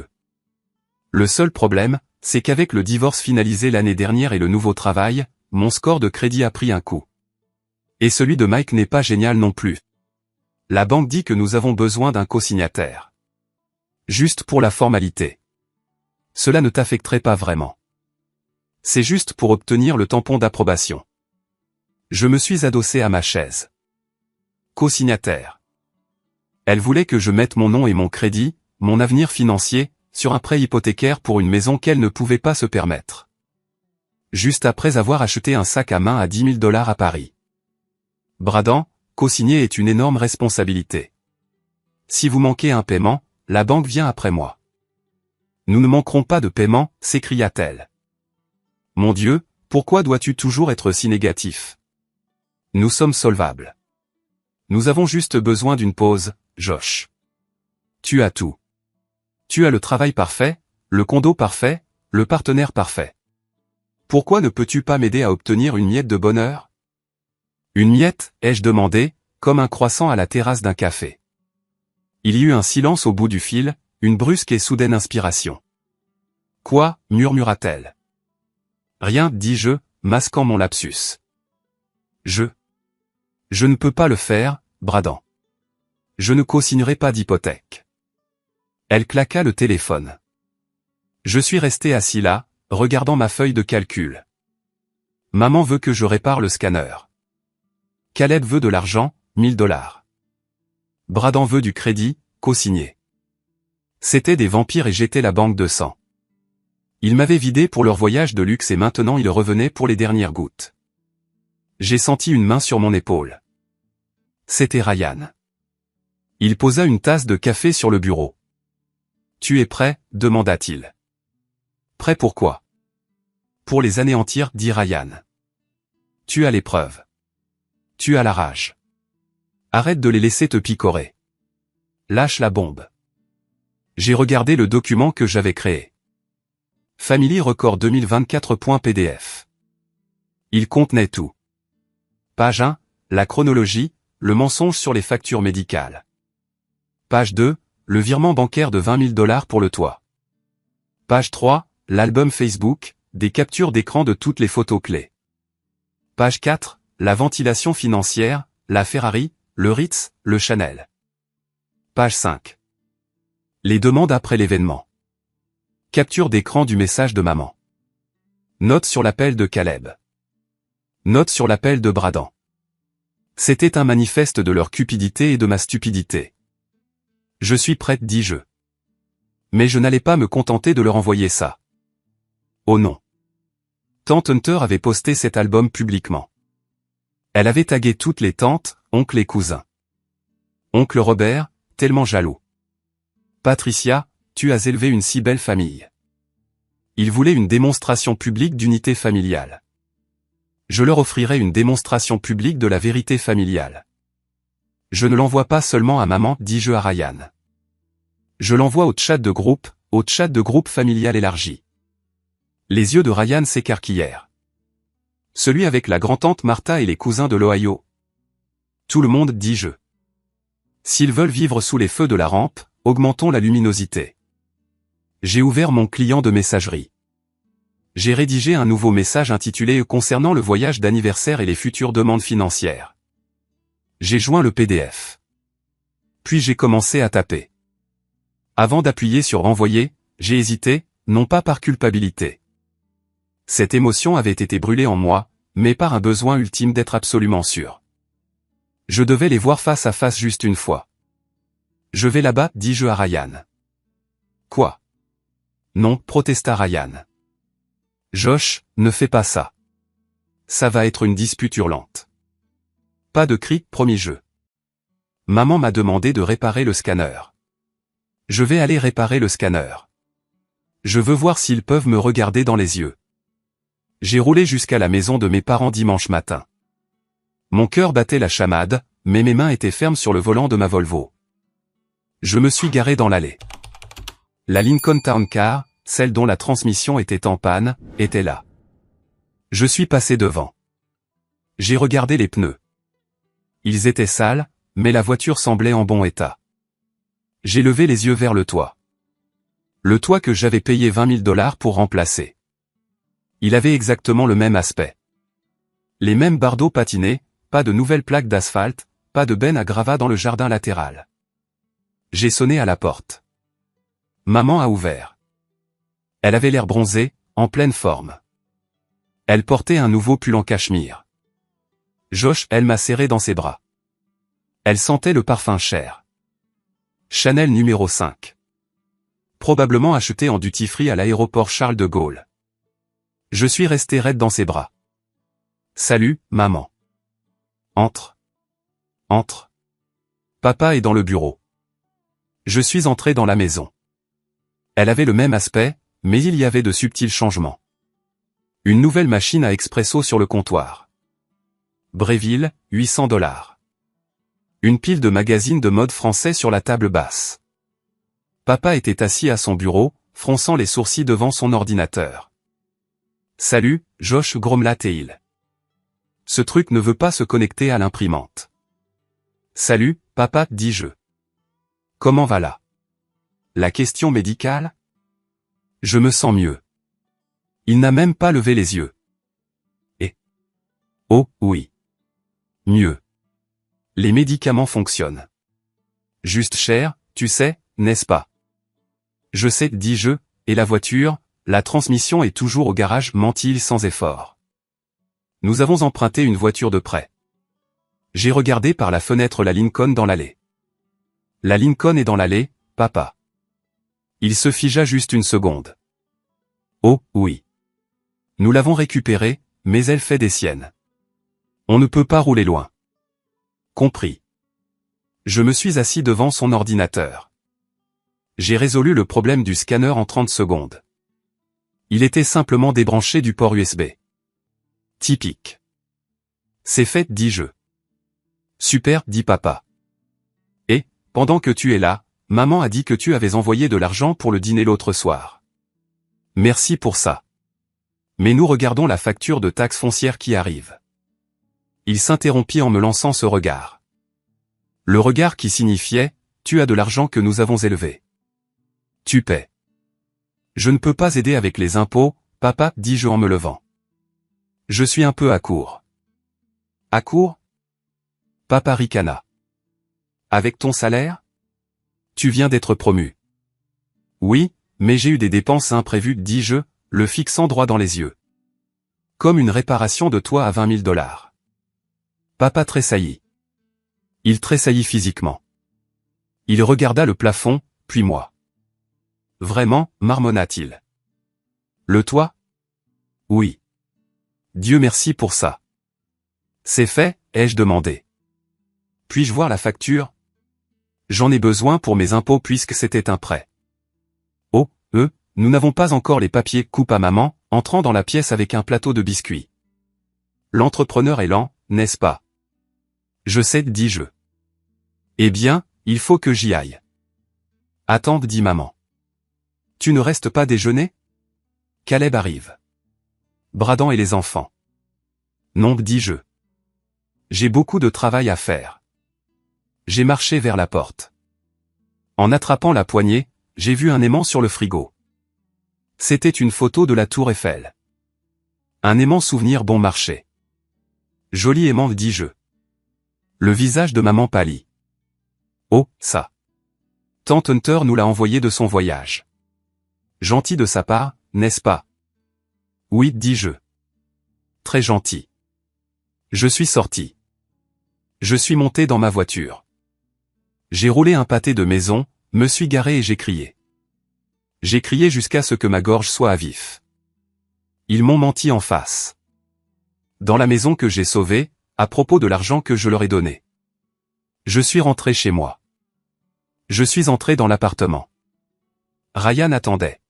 A: Le seul problème, c'est qu'avec le divorce finalisé l'année dernière et le nouveau travail, mon score de crédit a pris un coup. Et celui de Mike n'est pas génial non plus. La banque dit que nous avons besoin d'un co-signataire. Juste pour la formalité. Cela ne t'affecterait pas vraiment. C'est juste pour obtenir le tampon d'approbation. Je me suis adossé à ma chaise. Co-signataire. Elle voulait que je mette mon nom et mon crédit, mon avenir financier, sur un prêt hypothécaire pour une maison qu'elle ne pouvait pas se permettre. Juste après avoir acheté un sac à main à 10 000 $ à Paris. Bradan, co-signer est une énorme responsabilité. Si vous manquez un paiement, la banque vient après moi. Nous ne manquerons pas de paiement, s'écria-t-elle. Mon Dieu, pourquoi dois-tu toujours être si négatif? Nous sommes solvables. Nous avons juste besoin d'une pause, Josh. Tu as tout. Tu as le travail parfait, le condo parfait, le partenaire parfait. Pourquoi ne peux-tu pas m'aider à obtenir une miette de bonheur? Une miette, ai-je demandé, comme un croissant à la terrasse d'un café. Il y eut un silence au bout du fil, une brusque et soudaine inspiration. Quoi, murmura-t-elle. Rien, dis-je, masquant mon lapsus. Je ne peux pas le faire, Bradan. Je ne co-signerai pas d'hypothèque. Elle claqua le téléphone. Je suis resté assis là, regardant ma feuille de calcul. Maman veut que je répare le scanner. Caleb veut de l'argent, 1000 $. Bradan veut du crédit, co-signé. C'étaient des vampires et j'étais la banque de sang. Ils m'avaient vidé pour leur voyage de luxe et maintenant ils revenaient pour les dernières gouttes. J'ai senti une main sur mon épaule. C'était Ryan. Il posa une tasse de café sur le bureau. Tu es prêt? Demanda-t-il. Prêt pour quoi? Pour les anéantir, dit Ryan. Tu as les preuves. Tu as la rage. Arrête de les laisser te picorer. Lâche la bombe. J'ai regardé le document que j'avais créé. Family Record 2024.pdf. Il contenait tout. Page 1, la chronologie, le mensonge sur les factures médicales. Page 2, le virement bancaire de 20 000 $ pour le toit. Page 3, l'album Facebook, des captures d'écran de toutes les photos clés. Page 4, la ventilation financière, la Ferrari, le Ritz, le Chanel. Page 5. Les demandes après l'événement. Capture d'écran du message de maman. Note sur l'appel de Caleb. Note sur l'appel de Bradan. C'était un manifeste de leur cupidité et de ma stupidité. Je suis prête, dis-je. Mais je n'allais pas me contenter de leur envoyer ça. Oh non. Tante Hunter avait posté cet album publiquement. Elle avait tagué toutes les tantes, oncles et cousins. Oncle Robert, tellement jaloux. Patricia, tu as élevé une si belle famille. Il voulait une démonstration publique d'unité familiale. Je leur offrirai une démonstration publique de la vérité familiale. Je ne l'envoie pas seulement à maman, dis-je à Ryan. Je l'envoie au chat de groupe familial élargi. Les yeux de Ryan s'écarquillèrent. Celui avec la grand-tante Martha et les cousins de l'Ohio. Tout le monde, dis-je. S'ils veulent vivre sous les feux de la rampe, augmentons la luminosité. J'ai ouvert mon client de messagerie. J'ai rédigé un nouveau message intitulé concernant le voyage d'anniversaire et les futures demandes financières. J'ai joint le PDF. Puis j'ai commencé à taper. Avant d'appuyer sur envoyer, j'ai hésité, non pas par culpabilité. Cette émotion avait été brûlée en moi, mais par un besoin ultime d'être absolument sûr. Je devais les voir face à face juste une fois. Je vais là-bas, dis-je à Ryan. Quoi? Non, protesta Ryan. Josh, ne fais pas ça. Ça va être une dispute hurlante. Pas de cris, promis-je. Maman m'a demandé de réparer le scanner. Je vais aller réparer le scanner. Je veux voir s'ils peuvent me regarder dans les yeux. J'ai roulé jusqu'à la maison de mes parents dimanche matin. Mon cœur battait la chamade, mais mes mains étaient fermes sur le volant de ma Volvo. Je me suis garé dans l'allée. La Lincoln Town Car, celle dont la transmission était en panne, était là. Je suis passé devant. J'ai regardé les pneus. Ils étaient sales, mais la voiture semblait en bon état. J'ai levé les yeux vers le toit. Le toit que j'avais payé 20 000 $ pour remplacer. Il avait exactement le même aspect. Les mêmes bardeaux patinés, pas de nouvelles plaques d'asphalte, pas de benne à gravats dans le jardin latéral. J'ai sonné à la porte. Maman a ouvert. Elle avait l'air bronzée, en pleine forme. Elle portait un nouveau pull en cachemire. Josh, elle m'a serré dans ses bras. Elle sentait le parfum cher. Chanel numéro 5. Probablement acheté en duty-free à l'aéroport Charles de Gaulle. Je suis resté raide dans ses bras. Salut, maman. Entre. Entre. Papa est dans le bureau. Je suis entré dans la maison. Elle avait le même aspect, mais il y avait de subtils changements. Une nouvelle machine à expresso sur le comptoir. Breville, 800 $. Une pile de magazines de mode français sur la table basse. Papa était assis à son bureau, fronçant les sourcils devant son ordinateur. Salut, Josh, grommela-t-il. Ce truc ne veut pas se connecter à l'imprimante. Salut, papa, dis-je. Comment va là? La question médicale? Je me sens mieux. Il n'a même pas levé les yeux. Et? Oh, oui. Mieux. Les médicaments fonctionnent. Juste cher, tu sais, n'est-ce pas? Je sais, dis-je, et la voiture, la transmission est toujours au garage, mentit-il sans effort. Nous avons emprunté une voiture de prêt. J'ai regardé par la fenêtre la Lincoln dans l'allée. La Lincoln est dans l'allée, papa. Il se figea juste une seconde. Oh, oui. Nous l'avons récupérée, mais elle fait des siennes. On ne peut pas rouler loin. Compris. Je me suis assis devant son ordinateur. J'ai résolu le problème du scanner en 30 secondes. Il était simplement débranché du port USB. Typique. C'est fait, dis-je. Super, dit papa. Et, pendant que tu es là, maman a dit que tu avais envoyé de l'argent pour le dîner l'autre soir. Merci pour ça. Mais nous regardons la facture de taxe foncière qui arrive. Il s'interrompit en me lançant ce regard. Le regard qui signifiait, tu as de l'argent que nous avons élevé. Tu paies. Je ne peux pas aider avec les impôts, papa, dis-je en me levant. Je suis un peu à court. À court? Papa ricana. Avec ton salaire? Tu viens d'être promu. Oui, mais j'ai eu des dépenses imprévues, dis-je, le fixant droit dans les yeux. Comme une réparation de toit à 20 000 $. Papa tressaillit. Il tressaillit physiquement. Il regarda le plafond, puis moi. Vraiment, marmonna-t-il. Le toit? Oui. Dieu merci pour ça. C'est fait, ai-je demandé. Puis-je voir la facture? J'en ai besoin pour mes impôts puisque c'était un prêt. Oh, nous n'avons pas encore les papiers, coupa maman, entrant dans la pièce avec un plateau de biscuits. L'entrepreneur est lent, n'est-ce pas? Je sais, dis-je. Eh bien, il faut que j'y aille. Attends, dit maman. Tu ne restes pas déjeuner? Caleb arrive. Bradan et les enfants. Non, dis-je. J'ai beaucoup de travail à faire. J'ai marché vers la porte. En attrapant la poignée, j'ai vu un aimant sur le frigo. C'était une photo de la tour Eiffel. Un aimant souvenir bon marché. Joli aimant, dis-je. Le visage de maman pâlit. Oh, ça. Tante Hunter nous l'a envoyé de son voyage. Gentil de sa part, n'est-ce pas? Oui, dis-je. Très gentil. Je suis sorti. Je suis monté dans ma voiture. J'ai roulé un pâté de maison, me suis garé et j'ai crié. J'ai crié jusqu'à ce que ma gorge soit à vif. Ils m'ont menti en face. Dans la maison que j'ai sauvée, à propos de l'argent que je leur ai donné. Je suis rentré chez moi. Je suis entré dans l'appartement. Ryan attendait.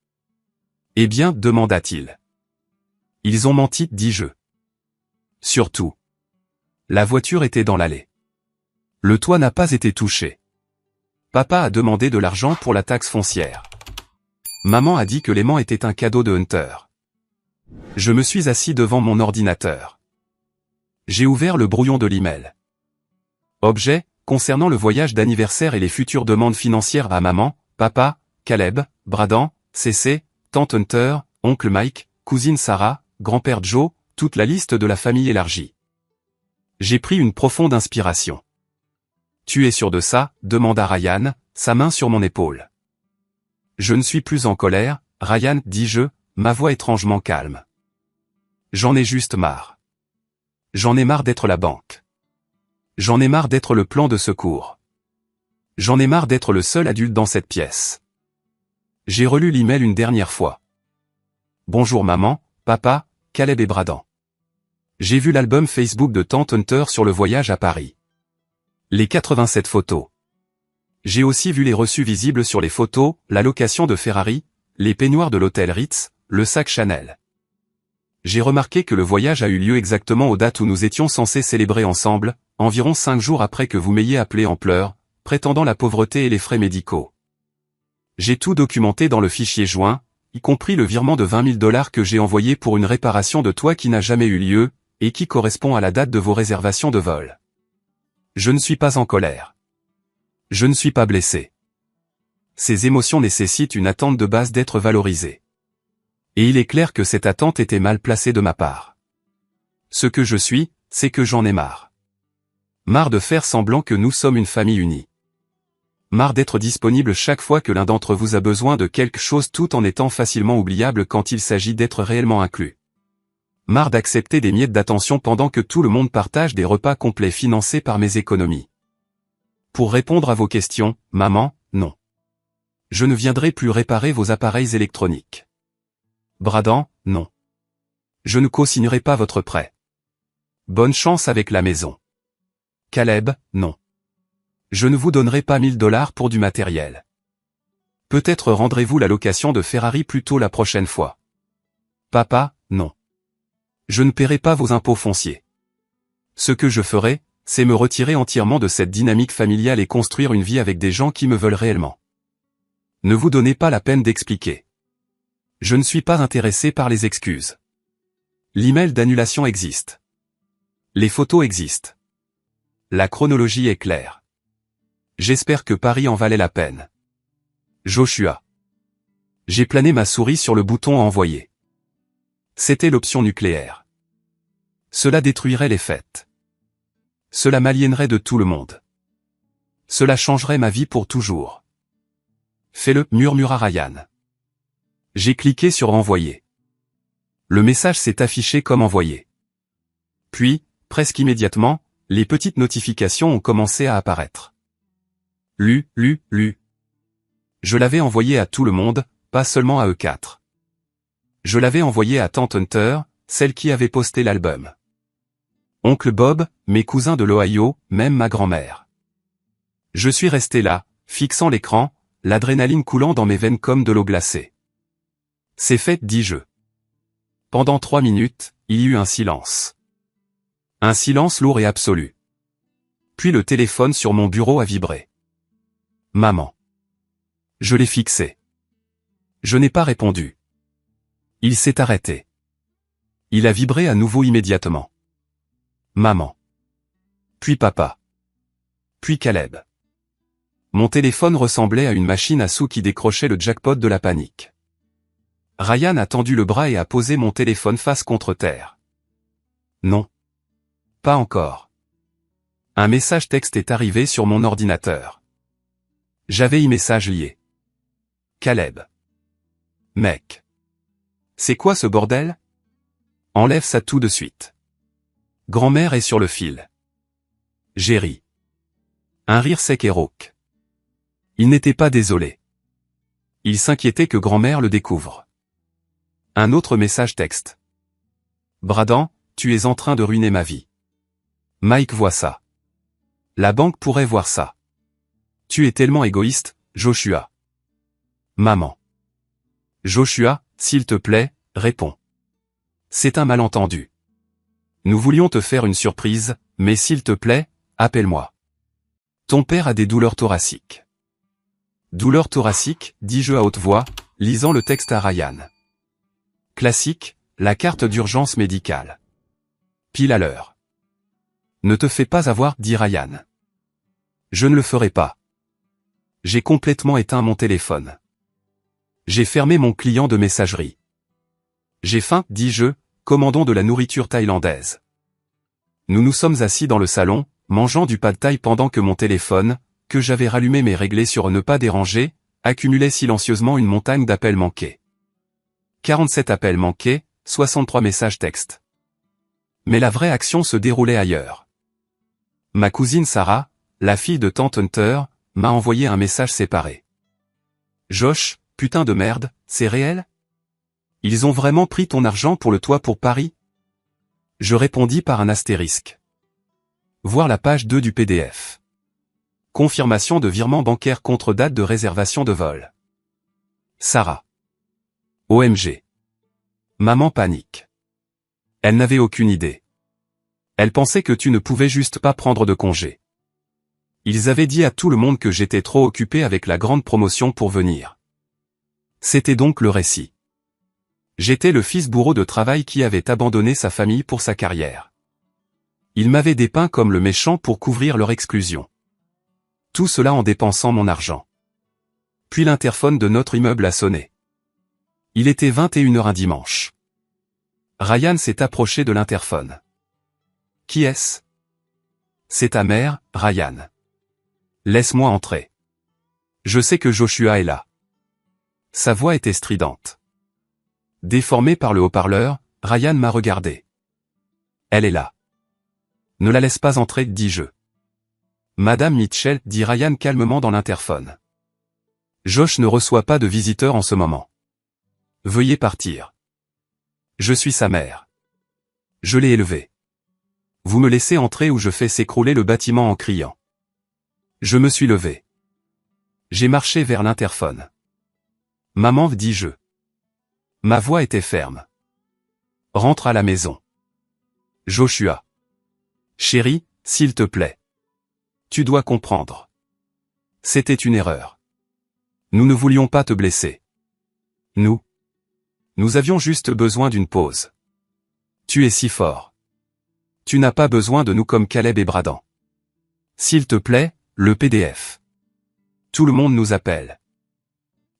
A: Eh bien, demanda-t-il. Ils ont menti, dis-je. Surtout. La voiture était dans l'allée. Le toit n'a pas été touché. Papa a demandé de l'argent pour la taxe foncière. Maman a dit que l'aimant était un cadeau de Hunter. Je me suis assis devant mon ordinateur. J'ai ouvert le brouillon de l'email. Objet, concernant le voyage d'anniversaire et les futures demandes financières à maman, papa, Caleb, Bradan, CC, tante Hunter, oncle Mike, cousine Sarah, grand-père Joe, toute la liste de la famille élargie. J'ai pris une profonde inspiration. Tu es sûr de ça? Demanda Ryan, sa main sur mon épaule. Je ne suis plus en colère, Ryan, dis-je, ma voix étrangement calme. J'en ai juste marre. J'en ai marre d'être la banque. J'en ai marre d'être le plan de secours. J'en ai marre d'être le seul adulte dans cette pièce. J'ai relu l'email une dernière fois. Bonjour maman, papa, Caleb et Bradan. J'ai vu l'album Facebook de tante Hunter sur le voyage à Paris. Les 87 photos. J'ai aussi vu les reçus visibles sur les photos, la location de Ferrari, les peignoirs de l'hôtel Ritz, le sac Chanel. J'ai remarqué que le voyage a eu lieu exactement aux dates où nous étions censés célébrer ensemble, environ 5 jours après que vous m'ayez appelé en pleurs, prétendant la pauvreté et les frais médicaux. J'ai tout documenté dans le fichier joint, y compris le virement de 20 000 $ que j'ai envoyé pour une réparation de toit qui n'a jamais eu lieu, et qui correspond à la date de vos réservations de vol. Je ne suis pas en colère. Je ne suis pas blessé. Ces émotions nécessitent une attente de base d'être valorisée. Et il est clair que cette attente était mal placée de ma part. Ce que je suis, c'est que j'en ai marre. Marre de faire semblant que nous sommes une famille unie. Marre d'être disponible chaque fois que l'un d'entre vous a besoin de quelque chose tout en étant facilement oubliable quand il s'agit d'être réellement inclus. Marre d'accepter des miettes d'attention pendant que tout le monde partage des repas complets financés par mes économies. Pour répondre à vos questions, maman, non. Je ne viendrai plus réparer vos appareils électroniques. Bradan, non. Je ne co-signerai pas votre prêt. Bonne chance avec la maison. Caleb, non. Je ne vous donnerai pas 1 000 $ pour du matériel. Peut-être rendrez-vous la location de Ferrari plus tôt la prochaine fois. Papa, non. Je ne paierai pas vos impôts fonciers. Ce que je ferai, c'est me retirer entièrement de cette dynamique familiale et construire une vie avec des gens qui me veulent réellement. Ne vous donnez pas la peine d'expliquer. Je ne suis pas intéressé par les excuses. L'email d'annulation existe. Les photos existent. La chronologie est claire. J'espère que Paris en valait la peine. Joshua. J'ai plané ma souris sur le bouton envoyer. C'était l'option nucléaire. Cela détruirait les fêtes. Cela m'aliénerait de tout le monde. Cela changerait ma vie pour toujours. Fais-le, murmura Ryan. J'ai cliqué sur envoyer. Le message s'est affiché comme envoyé. Puis, presque immédiatement, les petites notifications ont commencé à apparaître. Lu. Je l'avais envoyé à tout le monde, pas seulement à eux 4. Je l'avais envoyé à tante Hunter, celle qui avait posté l'album. Oncle Bob, mes cousins de l'Ohio, même ma grand-mère. Je suis resté là, fixant l'écran, l'adrénaline coulant dans mes veines comme de l'eau glacée. C'est fait, dis-je. Pendant 3 minutes, il y eut un silence. Un silence lourd et absolu. Puis le téléphone sur mon bureau a vibré. Maman. Je l'ai fixé. Je n'ai pas répondu. Il s'est arrêté. Il a vibré à nouveau immédiatement. Maman. Puis papa. Puis Caleb. Mon téléphone ressemblait à une machine à sous qui décrochait le jackpot de la panique. Ryan a tendu le bras et a posé mon téléphone face contre terre. Non. Pas encore. Un message texte est arrivé sur mon ordinateur. J'avais e-message lié. Caleb. Mec. C'est quoi ce bordel? Enlève ça tout de suite. Grand-mère est sur le fil. J'ai ri. Un rire sec et rauque. Il n'était pas désolé. Il s'inquiétait que grand-mère le découvre. Un autre message texte. Bradan, tu es en train de ruiner ma vie. Mike voit ça. La banque pourrait voir ça. Tu es tellement égoïste, Joshua. Maman. Joshua, s'il te plaît, réponds. C'est un malentendu. Nous voulions te faire une surprise, mais s'il te plaît, appelle-moi. Ton père a des douleurs thoraciques. Douleurs thoraciques, dis-je à haute voix, lisant le texte à Ryan. Classique, la carte d'urgence médicale. Pile à l'heure. Ne te fais pas avoir, dit Ryan. Je ne le ferai pas. J'ai complètement éteint mon téléphone. J'ai fermé mon client de messagerie. J'ai faim, dis-je, commandons de la nourriture thaïlandaise. Nous nous sommes assis dans le salon, mangeant du pad thaï pendant que mon téléphone, que j'avais rallumé mais réglé sur ne pas déranger, accumulait silencieusement une montagne d'appels manqués. 47 appels manqués, 63 messages textes. Mais la vraie action se déroulait ailleurs. Ma cousine Sarah, la fille de Tante Hunter, m'a envoyé un message séparé. Josh, putain de merde, c'est réel? Ils ont vraiment pris ton argent pour le toit pour Paris? Je répondis par un astérisque. Voir la page 2 du PDF. Confirmation de virement bancaire contre date de réservation de vol. Sarah. OMG. Maman panique. Elle n'avait aucune idée. Elle pensait que tu ne pouvais juste pas prendre de congé. Ils avaient dit à tout le monde que j'étais trop occupé avec la grande promotion pour venir. C'était donc le récit. J'étais le fils bourreau de travail qui avait abandonné sa famille pour sa carrière. Ils m'avaient dépeint comme le méchant pour couvrir leur exclusion. Tout cela en dépensant mon argent. Puis l'interphone de notre immeuble a sonné. Il était 21h un dimanche. Ryan s'est approché de l'interphone. Qui est-ce? C'est ta mère, Ryan. Laisse-moi entrer. Je sais que Joshua est là. Sa voix était stridente. Déformé par le haut-parleur, Ryan m'a regardé. Elle est là. Ne la laisse pas entrer, dis-je. Madame Mitchell, dit Ryan calmement dans l'interphone. Josh ne reçoit pas de visiteurs en ce moment. Veuillez partir. Je suis sa mère. Je l'ai élevée. Vous me laissez entrer ou je fais s'écrouler le bâtiment en criant. Je me suis levé. J'ai marché vers l'interphone. Maman, dis-je. Ma voix était ferme. Rentre à la maison. Joshua. Chérie, s'il te plaît. Tu dois comprendre. C'était une erreur. Nous ne voulions pas te blesser. Nous avions juste besoin d'une pause. Tu es si fort. Tu n'as pas besoin de nous comme Caleb et Bradan. S'il te plaît, le PDF. Tout le monde nous appelle.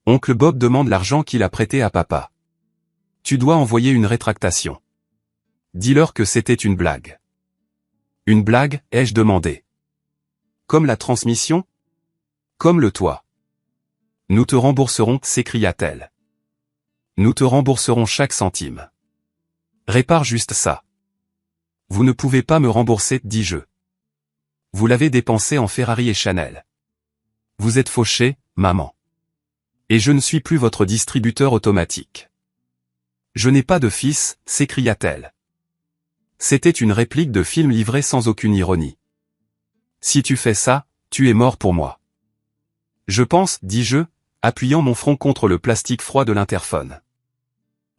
A: Oncle Bob demande l'argent qu'il a prêté à papa. Tu dois envoyer une rétractation. Dis-leur que c'était une blague. Une blague, ai-je demandé. Comme la transmission? Comme le toit. Nous te rembourserons, s'écria-t-elle. Nous te rembourserons chaque centime. Répare juste ça. Vous ne pouvez pas me rembourser, dis-je. Vous l'avez dépensé en Ferrari et Chanel. Vous êtes fauché, maman. Et je ne suis plus votre distributeur automatique. Je n'ai pas de fils, s'écria-t-elle. C'était une réplique de film livrée sans aucune ironie. Si tu fais ça, tu es mort pour moi. Je pense, dis-je, appuyant mon front contre le plastique froid de l'interphone.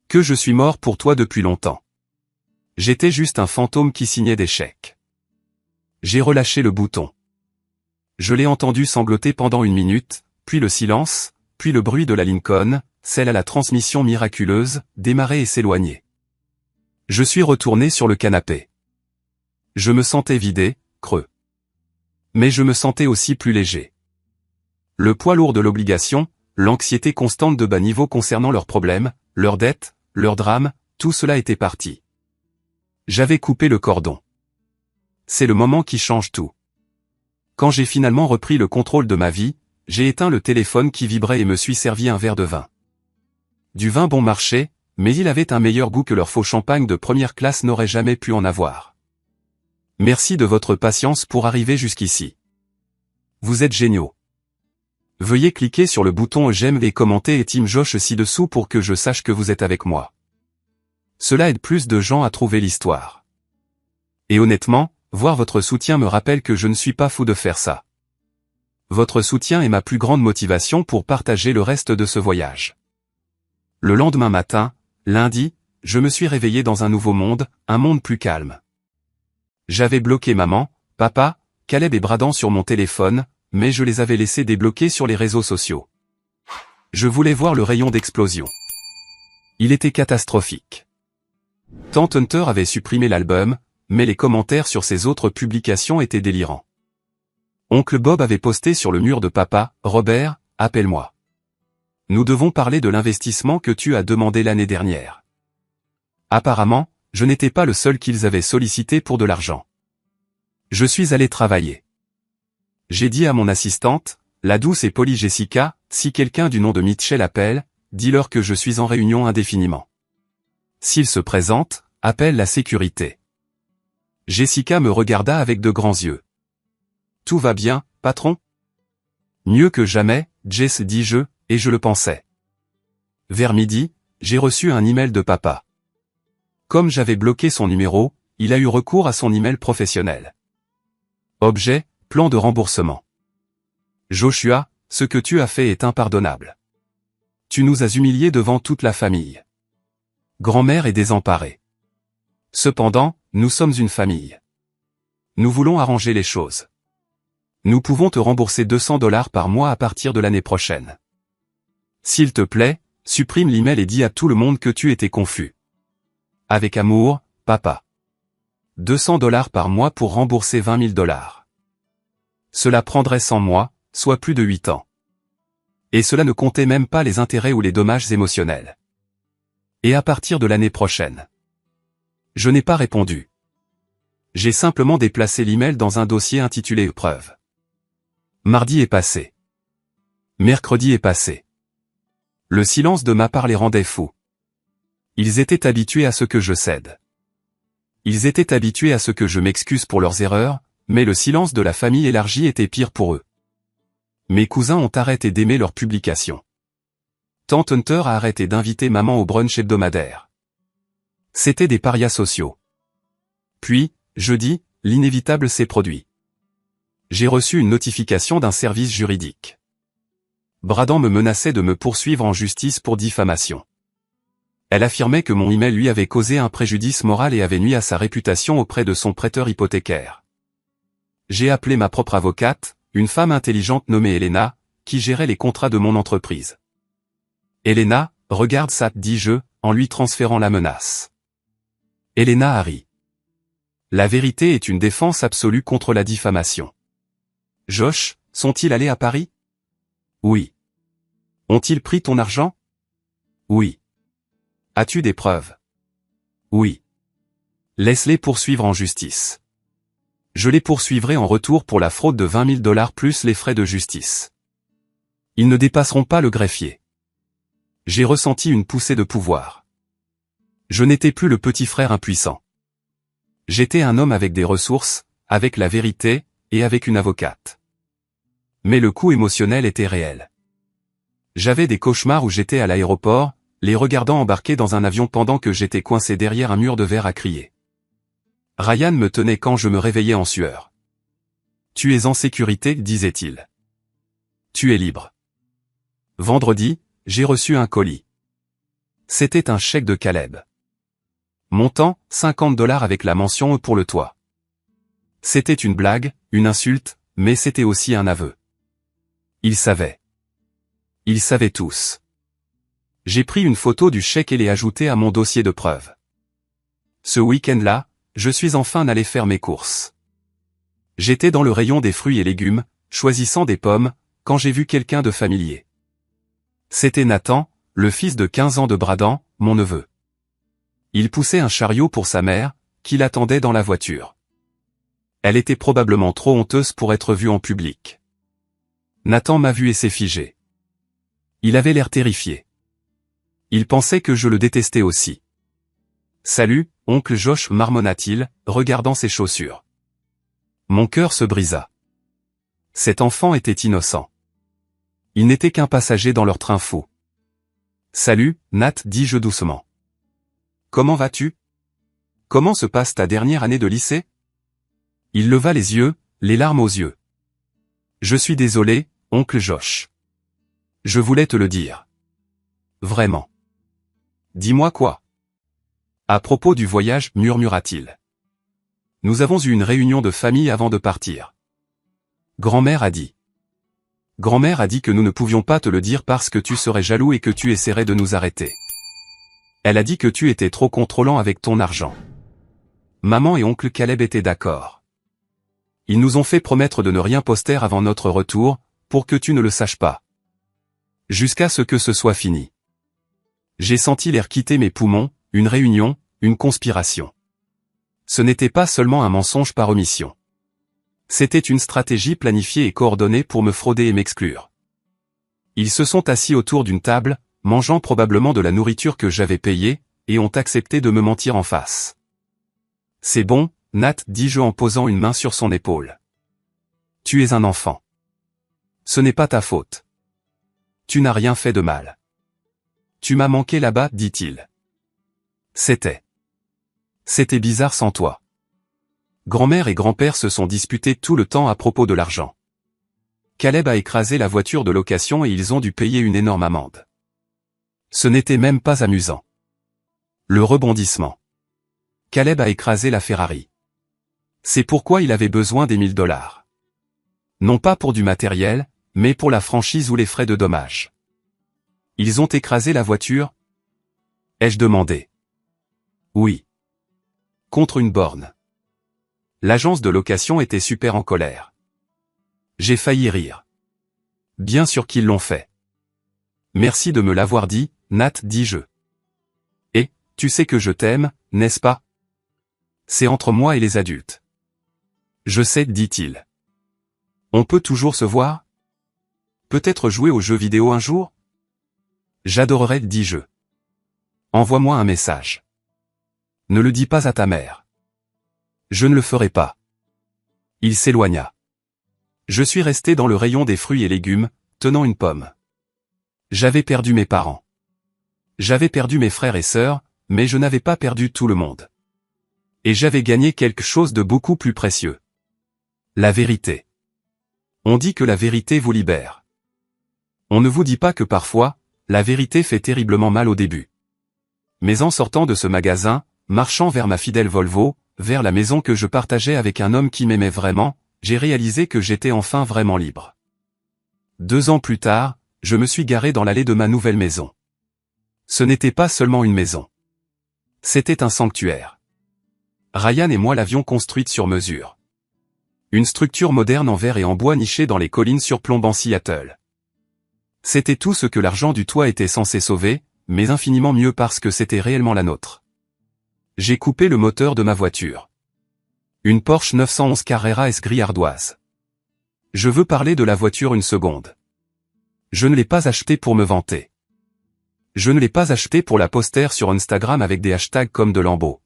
A: Que je suis mort pour toi depuis longtemps. J'étais juste un fantôme qui signait des chèques. J'ai relâché le bouton. Je l'ai entendu sangloter pendant 1 minute, puis le silence, puis le bruit de la Lincoln, celle à la transmission miraculeuse, démarrer et s'éloigner. Je suis retourné sur le canapé. Je me sentais vidé, creux. Mais je me sentais aussi plus léger. Le poids lourd de l'obligation, l'anxiété constante de bas niveau concernant leurs problèmes, leurs dettes, leurs drames, tout cela était parti. J'avais coupé le cordon. C'est le moment qui change tout. Quand j'ai finalement repris le contrôle de ma vie, j'ai éteint le téléphone qui vibrait et me suis servi un verre de vin. Du vin bon marché, mais il avait un meilleur goût que leur faux champagne de première classe n'aurait jamais pu en avoir. Merci de votre patience pour arriver jusqu'ici. Vous êtes géniaux. Veuillez cliquer sur le bouton j'aime et commenter et Team Josh ci-dessous pour que je sache que vous êtes avec moi. Cela aide plus de gens à trouver l'histoire. Et honnêtement, voir votre soutien me rappelle que je ne suis pas fou de faire ça. Votre soutien est ma plus grande motivation pour partager le reste de ce voyage. Le lendemain matin, lundi, je me suis réveillé dans un nouveau monde, un monde plus calme. J'avais bloqué maman, papa, Caleb et Bradan sur mon téléphone, mais je les avais laissés débloqués sur les réseaux sociaux. Je voulais voir le rayon d'explosion. Il était catastrophique. Tante Hunter avait supprimé l'album, mais les commentaires sur ses autres publications étaient délirants. Oncle Bob avait posté sur le mur de papa, « Robert, appelle-moi. Nous devons parler de l'investissement que tu as demandé l'année dernière. » Apparemment, je n'étais pas le seul qu'ils avaient sollicité pour de l'argent. Je suis allé travailler. J'ai dit à mon assistante, la douce et polie Jessica, si quelqu'un du nom de Mitchell appelle, dis-leur que je suis en réunion indéfiniment. S'il se présente, appelle la sécurité. Jessica me regarda avec de grands yeux. Tout va bien, patron? Mieux que jamais, Jess dis-je, et je le pensais. Vers midi, j'ai reçu un email de papa. Comme j'avais bloqué son numéro, il a eu recours à son email professionnel. Objet, plan de remboursement. Joshua, ce que tu as fait est impardonnable. Tu nous as humiliés devant toute la famille. Grand-mère est désemparée. Cependant, nous sommes une famille. Nous voulons arranger les choses. Nous pouvons te rembourser $200 par mois à partir de l'année prochaine. S'il te plaît, supprime l'email et dis à tout le monde que tu étais confus. Avec amour, papa. $200 par mois pour rembourser $20 000. Cela prendrait 100 mois, soit plus de 8 ans. Et cela ne comptait même pas les intérêts ou les dommages émotionnels. Et à partir de l'année prochaine. Je n'ai pas répondu. J'ai simplement déplacé l'email dans un dossier intitulé Épreuve. Mardi est passé. Mercredi est passé. Le silence de ma part les rendait fous. Ils étaient habitués à ce que je cède. Ils étaient habitués à ce que je m'excuse pour leurs erreurs, mais le silence de la famille élargie était pire pour eux. Mes cousins ont arrêté d'aimer leurs publications. Tante Hunter a arrêté d'inviter maman au brunch hebdomadaire. C'étaient des parias sociaux. Puis, jeudi, l'inévitable s'est produit. J'ai reçu une notification d'un service juridique. Bradan me menaçait de me poursuivre en justice pour diffamation. Elle affirmait que mon email lui avait causé un préjudice moral et avait nui à sa réputation auprès de son prêteur hypothécaire. J'ai appelé ma propre avocate, une femme intelligente nommée Elena, qui gérait les contrats de mon entreprise. Elena, regarde ça, dis-je, en lui transférant la menace. Elena a ri. La vérité est une défense absolue contre la diffamation. Josh, sont-ils allés à Paris? Oui. Ont-ils pris ton argent? Oui. As-tu des preuves? Oui. Laisse-les poursuivre en justice. Je les poursuivrai en retour pour la fraude de $20 000 plus les frais de justice. Ils ne dépasseront pas le greffier. J'ai ressenti une poussée de pouvoir. Je n'étais plus le petit frère impuissant. J'étais un homme avec des ressources, avec la vérité, et avec une avocate. Mais le coût émotionnel était réel. J'avais des cauchemars où j'étais à l'aéroport, les regardant embarquer dans un avion pendant que j'étais coincé derrière un mur de verre à crier. Ryan me tenait quand je me réveillais en sueur. « Tu es en sécurité, disait-il. Tu es libre. » Vendredi, j'ai reçu un colis. C'était un chèque de Caleb. Montant, $50 avec la mention « pour le toit ». C'était une blague, une insulte, mais c'était aussi un aveu. Ils savaient. Ils savaient tous. J'ai pris une photo du chèque et l'ai ajoutée à mon dossier de preuves. Ce week-end-là, je suis enfin allé faire mes courses. J'étais dans le rayon des fruits et légumes, choisissant des pommes, quand j'ai vu quelqu'un de familier. C'était Nathan, le fils de 15 ans de Bradan, mon neveu. Il poussait un chariot pour sa mère, qui l'attendait dans la voiture. Elle était probablement trop honteuse pour être vue en public. Nathan m'a vu et s'est figé. Il avait l'air terrifié. Il pensait que je le détestais aussi. « Salut, oncle Josh » marmonna-t-il, regardant ses chaussures. Mon cœur se brisa. Cet enfant était innocent. Il n'était qu'un passager dans leur train fou. « Salut, Nat » dis-je doucement. « Comment vas-tu? Comment se passe ta dernière année de lycée ?» Il leva les yeux, les larmes aux yeux. « Je suis désolé, oncle Josh. Je voulais te le dire. Vraiment. » « Dis-moi quoi? » « À propos du voyage, murmura-t-il. Nous avons eu une réunion de famille avant de partir. Grand-mère a dit. Grand-mère a dit que nous ne pouvions pas te le dire parce que tu serais jaloux et que tu essaierais de nous arrêter. Elle a dit que tu étais trop contrôlant avec ton argent. Maman et oncle Caleb étaient d'accord. Ils nous ont fait promettre de ne rien poster avant notre retour, pour que tu ne le saches pas. Jusqu'à ce que ce soit fini. J'ai senti l'air quitter mes poumons, une réunion, une conspiration. Ce n'était pas seulement un mensonge par omission. C'était une stratégie planifiée et coordonnée pour me frauder et m'exclure. Ils se sont assis autour d'une table, mangeant probablement de la nourriture que j'avais payée, et ont accepté de me mentir en face. C'est bon, Nat, dis-je en posant une main sur son épaule. Tu es un enfant. Ce n'est pas ta faute. Tu n'as rien fait de mal. Tu m'as manqué là-bas, dit-il. C'était bizarre sans toi. Grand-mère et grand-père se sont disputés tout le temps à propos de l'argent. Caleb a écrasé la voiture de location et ils ont dû payer une énorme amende. Ce n'était même pas amusant. Le rebondissement. Caleb a écrasé la Ferrari. C'est pourquoi il avait besoin des $1000. Non pas pour du matériel, mais pour la franchise ou les frais de dommages. Ils ont écrasé la voiture? Ai-je demandé. Oui. Contre une borne. L'agence de location était super en colère. J'ai failli rire. Bien sûr qu'ils l'ont fait. Merci de me l'avoir dit, Nat, dis-je. Et, tu sais que je t'aime, n'est-ce pas? C'est entre moi et les adultes. Je sais, dit-il. On peut toujours se voir? Peut-être jouer aux jeux vidéo un jour? J'adorerais, dis-je. Envoie-moi un message. Ne le dis pas à ta mère. Je ne le ferai pas. Il s'éloigna. Je suis resté dans le rayon des fruits et légumes, tenant une pomme. J'avais perdu mes parents. J'avais perdu mes frères et sœurs, mais je n'avais pas perdu tout le monde. Et j'avais gagné quelque chose de beaucoup plus précieux. La vérité. On dit que la vérité vous libère. On ne vous dit pas que parfois, la vérité fait terriblement mal au début. Mais en sortant de ce magasin, marchant vers ma fidèle Volvo, vers la maison que je partageais avec un homme qui m'aimait vraiment, j'ai réalisé que j'étais enfin vraiment libre. 2 ans plus tard, je me suis garé dans l'allée de ma nouvelle maison. Ce n'était pas seulement une maison. C'était un sanctuaire. Ryan et moi l'avions construite sur mesure. Une structure moderne en verre et en bois nichée dans les collines surplombant Seattle. C'était tout ce que l'argent du toit était censé sauver, mais infiniment mieux parce que c'était réellement la nôtre. J'ai coupé le moteur de ma voiture. Une Porsche 911 Carrera S gris ardoise. Je veux parler de la voiture une seconde. Je ne l'ai pas achetée pour me vanter. Je ne l'ai pas achetée pour la poster sur Instagram avec des hashtags comme de Lambeau.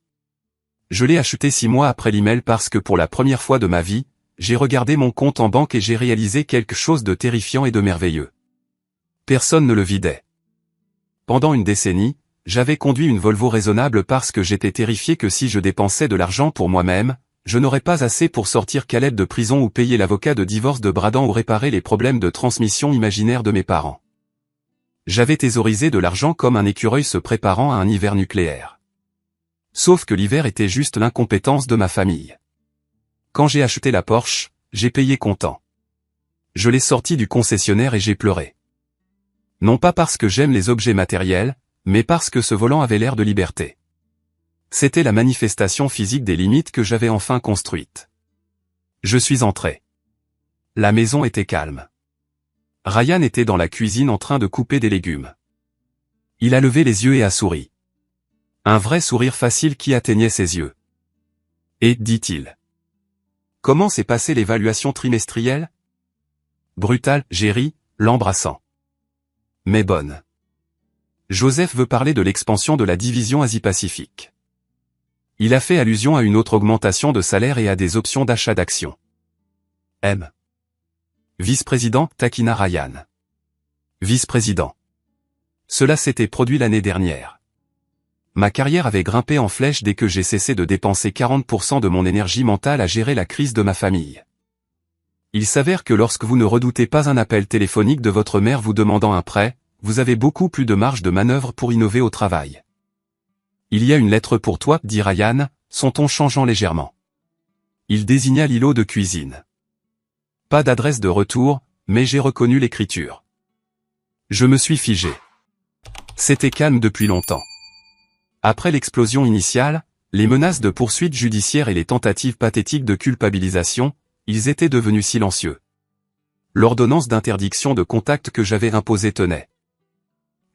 A: Je l'ai achetée 6 mois après l'email parce que pour la première fois de ma vie, j'ai regardé mon compte en banque et j'ai réalisé quelque chose de terrifiant et de merveilleux. Personne ne le vidait. Pendant une décennie, j'avais conduit une Volvo raisonnable parce que j'étais terrifié que si je dépensais de l'argent pour moi-même, je n'aurais pas assez pour sortir Caleb de prison ou payer l'avocat de divorce de Bradan ou réparer les problèmes de transmission imaginaires de mes parents. J'avais thésaurisé de l'argent comme un écureuil se préparant à un hiver nucléaire. Sauf que l'hiver était juste l'incompétence de ma famille. Quand j'ai acheté la Porsche, j'ai payé comptant. Je l'ai sortie du concessionnaire et j'ai pleuré. Non pas parce que j'aime les objets matériels, mais parce que ce volant avait l'air de liberté. C'était la manifestation physique des limites que j'avais enfin construites. Je suis entré. La maison était calme. Ryan était dans la cuisine en train de couper des légumes. Il a levé les yeux et a souri. Un vrai sourire facile qui atteignait ses yeux. Et, dit-il. Comment s'est passée l'évaluation trimestrielle? Brutal, j'ai ri, l'embrassant. Mais bonne. Joseph veut parler de l'expansion de la division Asie-Pacifique. Il a fait allusion à une autre augmentation de salaire et à des options d'achat d'actions. M. Vice-président, taquina Ryan. Vice-président. Cela s'était produit l'année dernière. Ma carrière avait grimpé en flèche dès que j'ai cessé de dépenser 40% de mon énergie mentale à gérer la crise de ma famille. Il s'avère que lorsque vous ne redoutez pas un appel téléphonique de votre mère vous demandant un prêt, vous avez beaucoup plus de marge de manœuvre pour innover au travail. Il y a une lettre pour toi, dit Ryan, son ton changeant légèrement. Il désigna l'îlot de cuisine. Pas d'adresse de retour, mais j'ai reconnu l'écriture. Je me suis figé. C'était calme depuis longtemps. Après l'explosion initiale, les menaces de poursuites judiciaires et les tentatives pathétiques de culpabilisation, ils étaient devenus silencieux. L'ordonnance d'interdiction de contact que j'avais imposée tenait.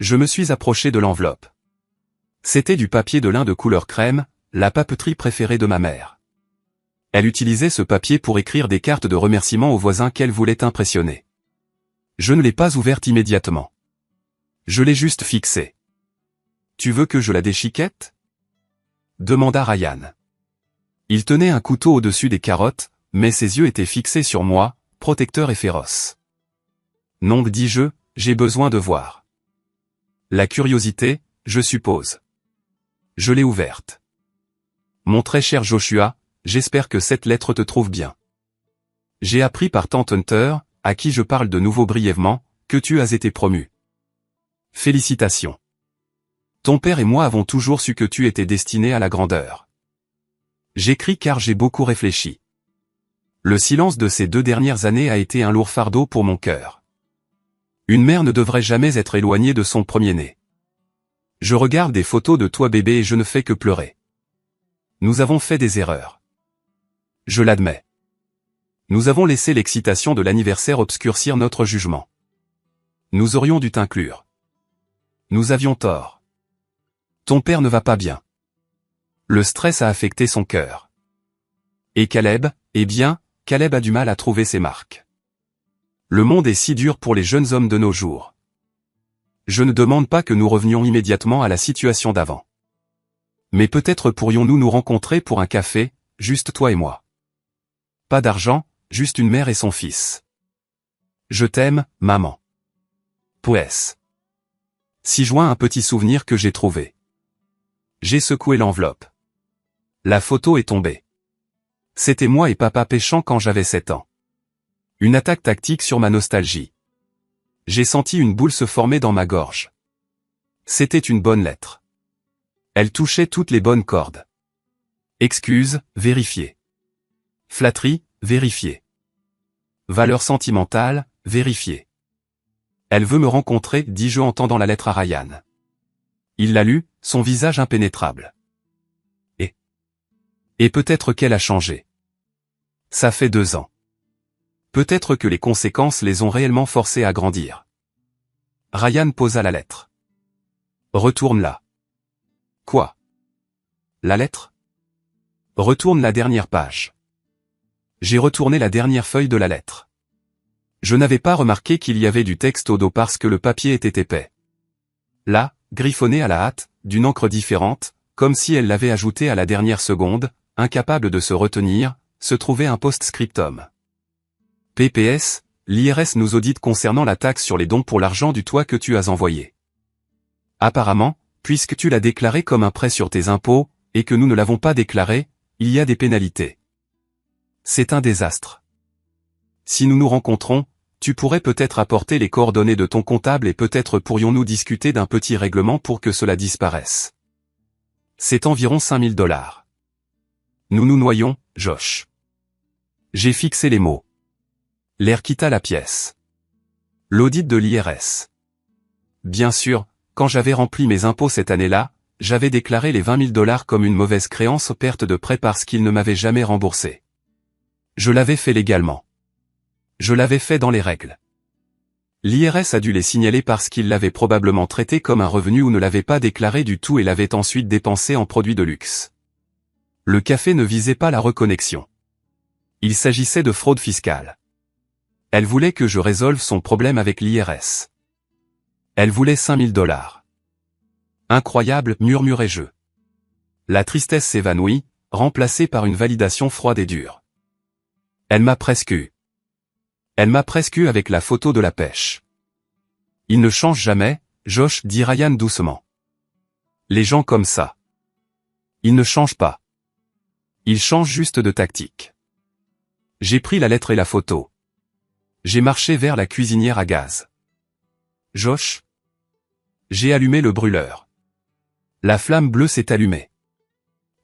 A: Je me suis approché de l'enveloppe. C'était du papier de lin de couleur crème, la papeterie préférée de ma mère. Elle utilisait ce papier pour écrire des cartes de remerciement aux voisins qu'elle voulait impressionner. Je ne l'ai pas ouverte immédiatement. Je l'ai juste fixée. « Tu veux que je la déchiquette ?» demanda Ryan. Il tenait un couteau au-dessus des carottes, mais ses yeux étaient fixés sur moi, protecteur et féroce. « Non, dis-je, j'ai besoin de voir. » La curiosité, je suppose. Je l'ai ouverte. « Mon très cher Joshua, j'espère que cette lettre te trouve bien. J'ai appris par Tante Hunter, à qui je parle de nouveau brièvement, que tu as été promu. Félicitations. Ton père et moi avons toujours su que tu étais destiné à la grandeur. J'écris car j'ai beaucoup réfléchi. Le silence de ces 2 dernières années a été un lourd fardeau pour mon cœur. Une mère ne devrait jamais être éloignée de son premier-né. Je regarde des photos de toi bébé et je ne fais que pleurer. Nous avons fait des erreurs. Je l'admets. Nous avons laissé l'excitation de l'anniversaire obscurcir notre jugement. Nous aurions dû t'inclure. Nous avions tort. Ton père ne va pas bien. Le stress a affecté son cœur. Et Caleb, eh bien, Caleb a du mal à trouver ses marques. Le monde est si dur pour les jeunes hommes de nos jours. Je ne demande pas que nous revenions immédiatement à la situation d'avant. Mais peut-être pourrions-nous nous rencontrer pour un café, juste toi et moi. Pas d'argent, juste une mère et son fils. Je t'aime, maman. Poès. 6 juin, un petit souvenir que j'ai trouvé. J'ai secoué l'enveloppe. La photo est tombée. C'était moi et papa pêchant quand j'avais 7 ans. Une attaque tactique sur ma nostalgie. J'ai senti une boule se former dans ma gorge. C'était une bonne lettre. Elle touchait toutes les bonnes cordes. Excuse, vérifié. Flatterie, vérifié. Valeur sentimentale, vérifié. Elle veut me rencontrer, dis-je en tendant la lettre à Ryan. Il l'a lu, son visage impénétrable. Et peut-être qu'elle a changé. Ça fait 2 ans. Peut-être que les conséquences les ont réellement forcés à grandir. Ryan posa la lettre. Retourne-la. Quoi? La lettre? Retourne la dernière page. J'ai retourné la dernière feuille de la lettre. Je n'avais pas remarqué qu'il y avait du texte au dos parce que le papier était épais. Là, griffonné à la hâte, d'une encre différente, comme si elle l'avait ajouté à la dernière seconde, incapable de se retenir, se trouvait un post-scriptum. PPS, l'IRS nous audite concernant la taxe sur les dons pour l'argent du toit que tu as envoyé. Apparemment, puisque tu l'as déclaré comme un prêt sur tes impôts, et que nous ne l'avons pas déclaré, il y a des pénalités. C'est un désastre. Si nous nous rencontrons, tu pourrais peut-être apporter les coordonnées de ton comptable et peut-être pourrions-nous discuter d'un petit règlement pour que cela disparaisse. C'est environ $5000. Nous nous noyons, Josh. J'ai fixé les mots. L'air quitta la pièce. L'audit de l'IRS. Bien sûr, quand j'avais rempli mes impôts cette année-là, j'avais déclaré les $20 000 comme une mauvaise créance perte de prêt parce qu'ils ne m'avaient jamais remboursé. Je l'avais fait légalement. Je l'avais fait dans les règles. L'IRS a dû les signaler parce qu'il l'avait probablement traité comme un revenu ou ne l'avait pas déclaré du tout et l'avait ensuite dépensé en produits de luxe. Le café ne visait pas la reconnexion. Il s'agissait de fraude fiscale. Elle voulait que je résolve son problème avec l'IRS. Elle voulait $5000. Incroyable, murmurai-je. La tristesse s'évanouit, remplacée par une validation froide et dure. Elle m'a presque eu. Elle m'a presque eu avec la photo de la pêche. Il ne change jamais, Josh, dit Ryan doucement. Les gens comme ça. Ils ne changent pas. Ils changent juste de tactique. J'ai pris la lettre et la photo. J'ai marché vers la cuisinière à gaz. Josh? J'ai allumé le brûleur. La flamme bleue s'est allumée.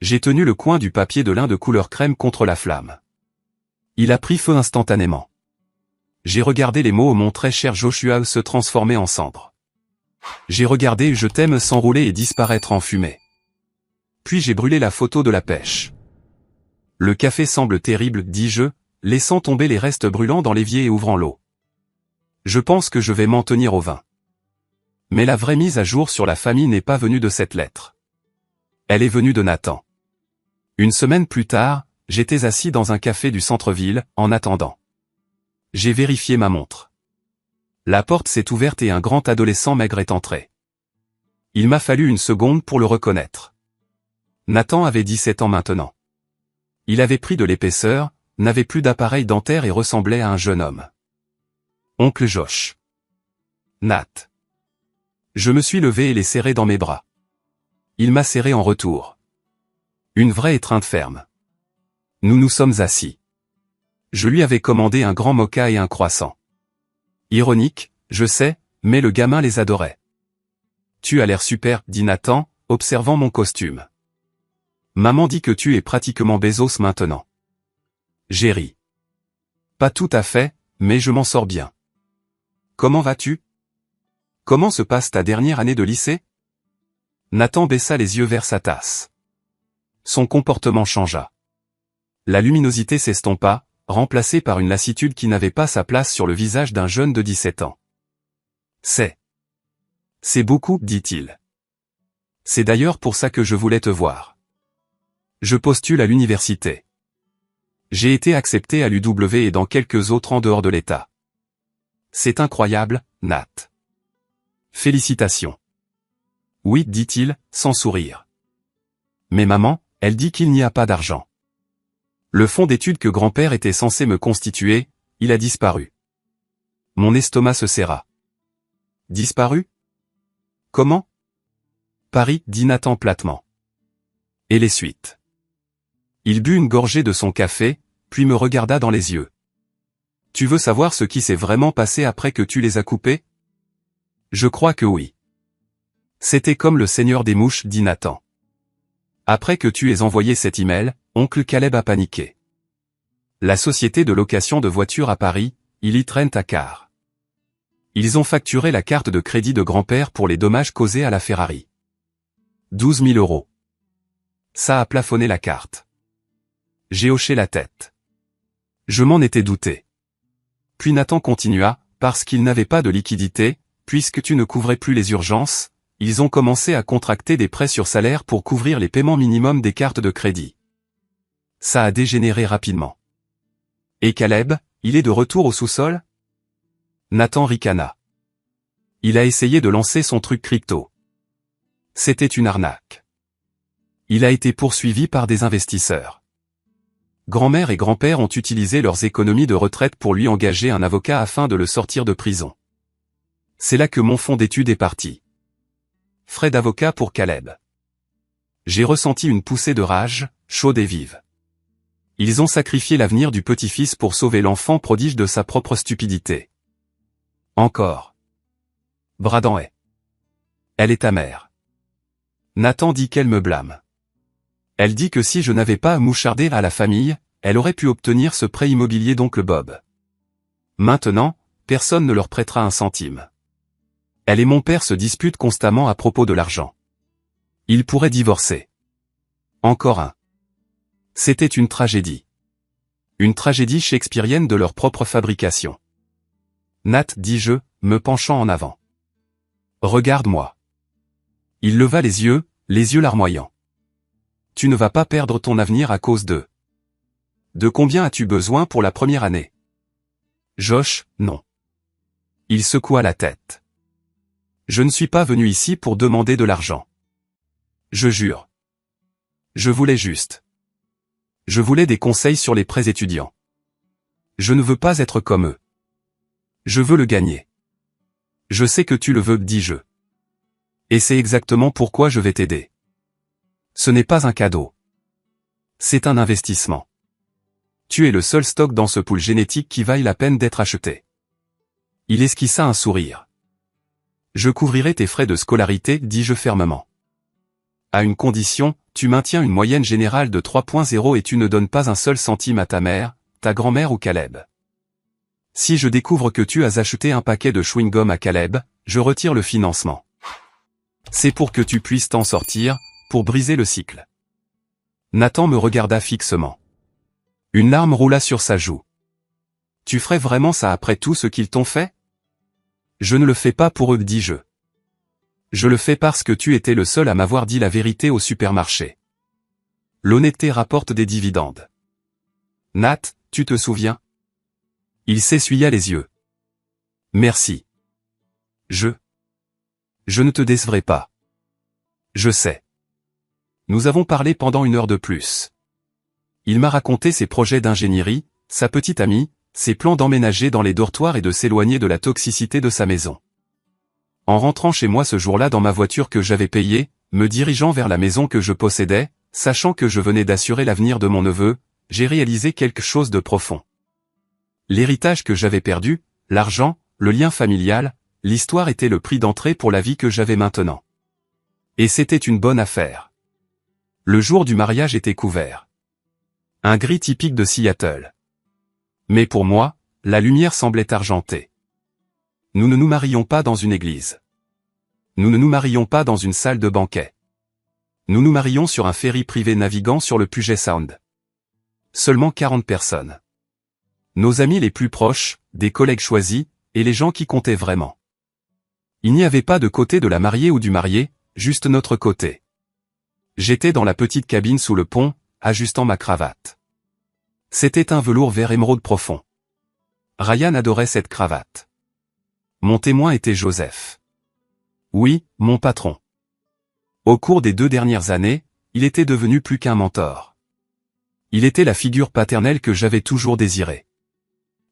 A: J'ai tenu le coin du papier de lin de couleur crème contre la flamme. Il a pris feu instantanément. J'ai regardé les mots mon très cher Joshua se transformer en cendres. J'ai regardé je t'aime s'enrouler et disparaître en fumée. Puis j'ai brûlé la photo de la pêche. Le café semble terrible, dis-je, laissant tomber les restes brûlants dans l'évier et ouvrant l'eau. Je pense que je vais m'en tenir au vin. Mais la vraie mise à jour sur la famille n'est pas venue de cette lettre. Elle est venue de Nathan. Une semaine plus tard, j'étais assis dans un café du centre-ville, en attendant. J'ai vérifié ma montre. La porte s'est ouverte et un grand adolescent maigre est entré. Il m'a fallu une seconde pour le reconnaître. Nathan avait 17 ans maintenant. Il avait pris de l'épaisseur, n'avait plus d'appareil dentaire et ressemblait à un jeune homme. Oncle Josh. Nat. Je me suis levé et l'ai serré dans mes bras. Il m'a serré en retour. Une vraie étreinte ferme. Nous nous sommes assis. Je lui avais commandé un grand moka et un croissant. Ironique, je sais, mais le gamin les adorait. Tu as l'air super, dit Nathan, observant mon costume. Maman dit que tu es pratiquement Bezos maintenant. J'ai ri. Pas tout à fait, mais je m'en sors bien. Comment vas-tu? Comment se passe ta dernière année de lycée? Nathan baissa les yeux vers sa tasse. Son comportement changea. La luminosité s'estompa, remplacée par une lassitude qui n'avait pas sa place sur le visage d'un jeune de 17 ans. C'est beaucoup, dit-il. C'est d'ailleurs pour ça que je voulais te voir. Je postule à l'université. J'ai été accepté à l'UW et dans quelques autres en dehors de l'État. C'est incroyable, Nat. Félicitations. Oui, dit-il, sans sourire. Mais maman, elle dit qu'il n'y a pas d'argent. Le fonds d'études que grand-père était censé me constituer, il a disparu. Mon estomac se serra. Disparu? Comment? Paris, dit Nathan platement. Et les suites. Il but une gorgée de son café, puis me regarda dans les yeux. Tu veux savoir ce qui s'est vraiment passé après que tu les as coupés? Je crois que oui. C'était comme le Seigneur des mouches, dit Nathan. Après que tu aies envoyé cet email, oncle Caleb a paniqué. La société de location de voitures à Paris, Elite Rent a Car. Ils ont facturé la carte de crédit de grand-père pour les dommages causés à la Ferrari. 12 000 €. Ça a plafonné la carte. J'ai hoché la tête. Je m'en étais douté. Puis Nathan continua, parce qu'ils n'avaient pas de liquidité, puisque tu ne couvrais plus les urgences, ils ont commencé à contracter des prêts sur salaire pour couvrir les paiements minimums des cartes de crédit. Ça a dégénéré rapidement. Et Caleb, il est de retour au sous-sol? Nathan ricana. Il a essayé de lancer son truc crypto. C'était une arnaque. Il a été poursuivi par des investisseurs. Grand-mère et grand-père ont utilisé leurs économies de retraite pour lui engager un avocat afin de le sortir de prison. C'est là que mon fonds d'études est parti. Frais d'avocat pour Caleb. J'ai ressenti une poussée de rage, chaude et vive. Ils ont sacrifié l'avenir du petit-fils pour sauver l'enfant prodige de sa propre stupidité. Encore. Bradan est. Elle est amère. Nathan dit qu'elle me blâme. Elle dit que si je n'avais pas mouchardé à la famille, elle aurait pu obtenir ce prêt immobilier d'oncle Bob. Maintenant, personne ne leur prêtera un centime. Elle et mon père se disputent constamment à propos de l'argent. Ils pourraient divorcer. Encore un. C'était une tragédie. Une tragédie shakespearienne de leur propre fabrication. Nat, dis-je, me penchant en avant. Regarde-moi. Il leva les yeux larmoyants. Tu ne vas pas perdre ton avenir à cause d'eux. De combien as-tu besoin pour la première année? Josh, non. Il secoua la tête. Je ne suis pas venu ici pour demander de l'argent. Je jure. Je voulais juste. Je voulais des conseils sur les prêts étudiants. Je ne veux pas être comme eux. Je veux le gagner. Je sais que tu le veux, dis-je. Et c'est exactement pourquoi je vais t'aider. Ce n'est pas un cadeau. C'est un investissement. Tu es le seul stock dans ce pool génétique qui vaille la peine d'être acheté. Il esquissa un sourire. Je couvrirai tes frais de scolarité, dis-je fermement. À une condition, tu maintiens une moyenne générale de 3.0 et tu ne donnes pas un seul centime à ta mère, ta grand-mère ou Caleb. Si je découvre que tu as acheté un paquet de chewing-gum à Caleb, je retire le financement. C'est pour que tu puisses t'en sortir, pour briser le cycle. Nathan me regarda fixement. Une larme roula sur sa joue. Tu ferais vraiment ça après tout ce qu'ils t'ont fait? Je ne le fais pas pour eux, dis-je. Je le fais parce que tu étais le seul à m'avoir dit la vérité au supermarché. L'honnêteté rapporte des dividendes. Nat, tu te souviens? Il s'essuya les yeux. Merci. Je ne te décevrai pas. Je sais. Nous avons parlé pendant 1 heure de plus. Il m'a raconté ses projets d'ingénierie, sa petite amie, ses plans d'emménager dans les dortoirs et de s'éloigner de la toxicité de sa maison. En rentrant chez moi ce jour-là dans ma voiture que j'avais payée, me dirigeant vers la maison que je possédais, sachant que je venais d'assurer l'avenir de mon neveu, j'ai réalisé quelque chose de profond. L'héritage que j'avais perdu, l'argent, le lien familial, l'histoire était le prix d'entrée pour la vie que j'avais maintenant. Et c'était une bonne affaire. Le jour du mariage était couvert. Un gris typique de Seattle. Mais pour moi, la lumière semblait argentée. Nous ne nous marions pas dans une église. Nous ne nous marions pas dans une salle de banquet. Nous nous marions sur un ferry privé naviguant sur le Puget Sound. Seulement 40 personnes. Nos amis les plus proches, des collègues choisis, et les gens qui comptaient vraiment. Il n'y avait pas de côté de la mariée ou du marié, juste notre côté. J'étais dans la petite cabine sous le pont, ajustant ma cravate. C'était un velours vert émeraude profond. Ryan adorait cette cravate. Mon témoin était Joseph. Oui, mon patron. Au cours des 2 dernières années, il était devenu plus qu'un mentor. Il était la figure paternelle que j'avais toujours désirée.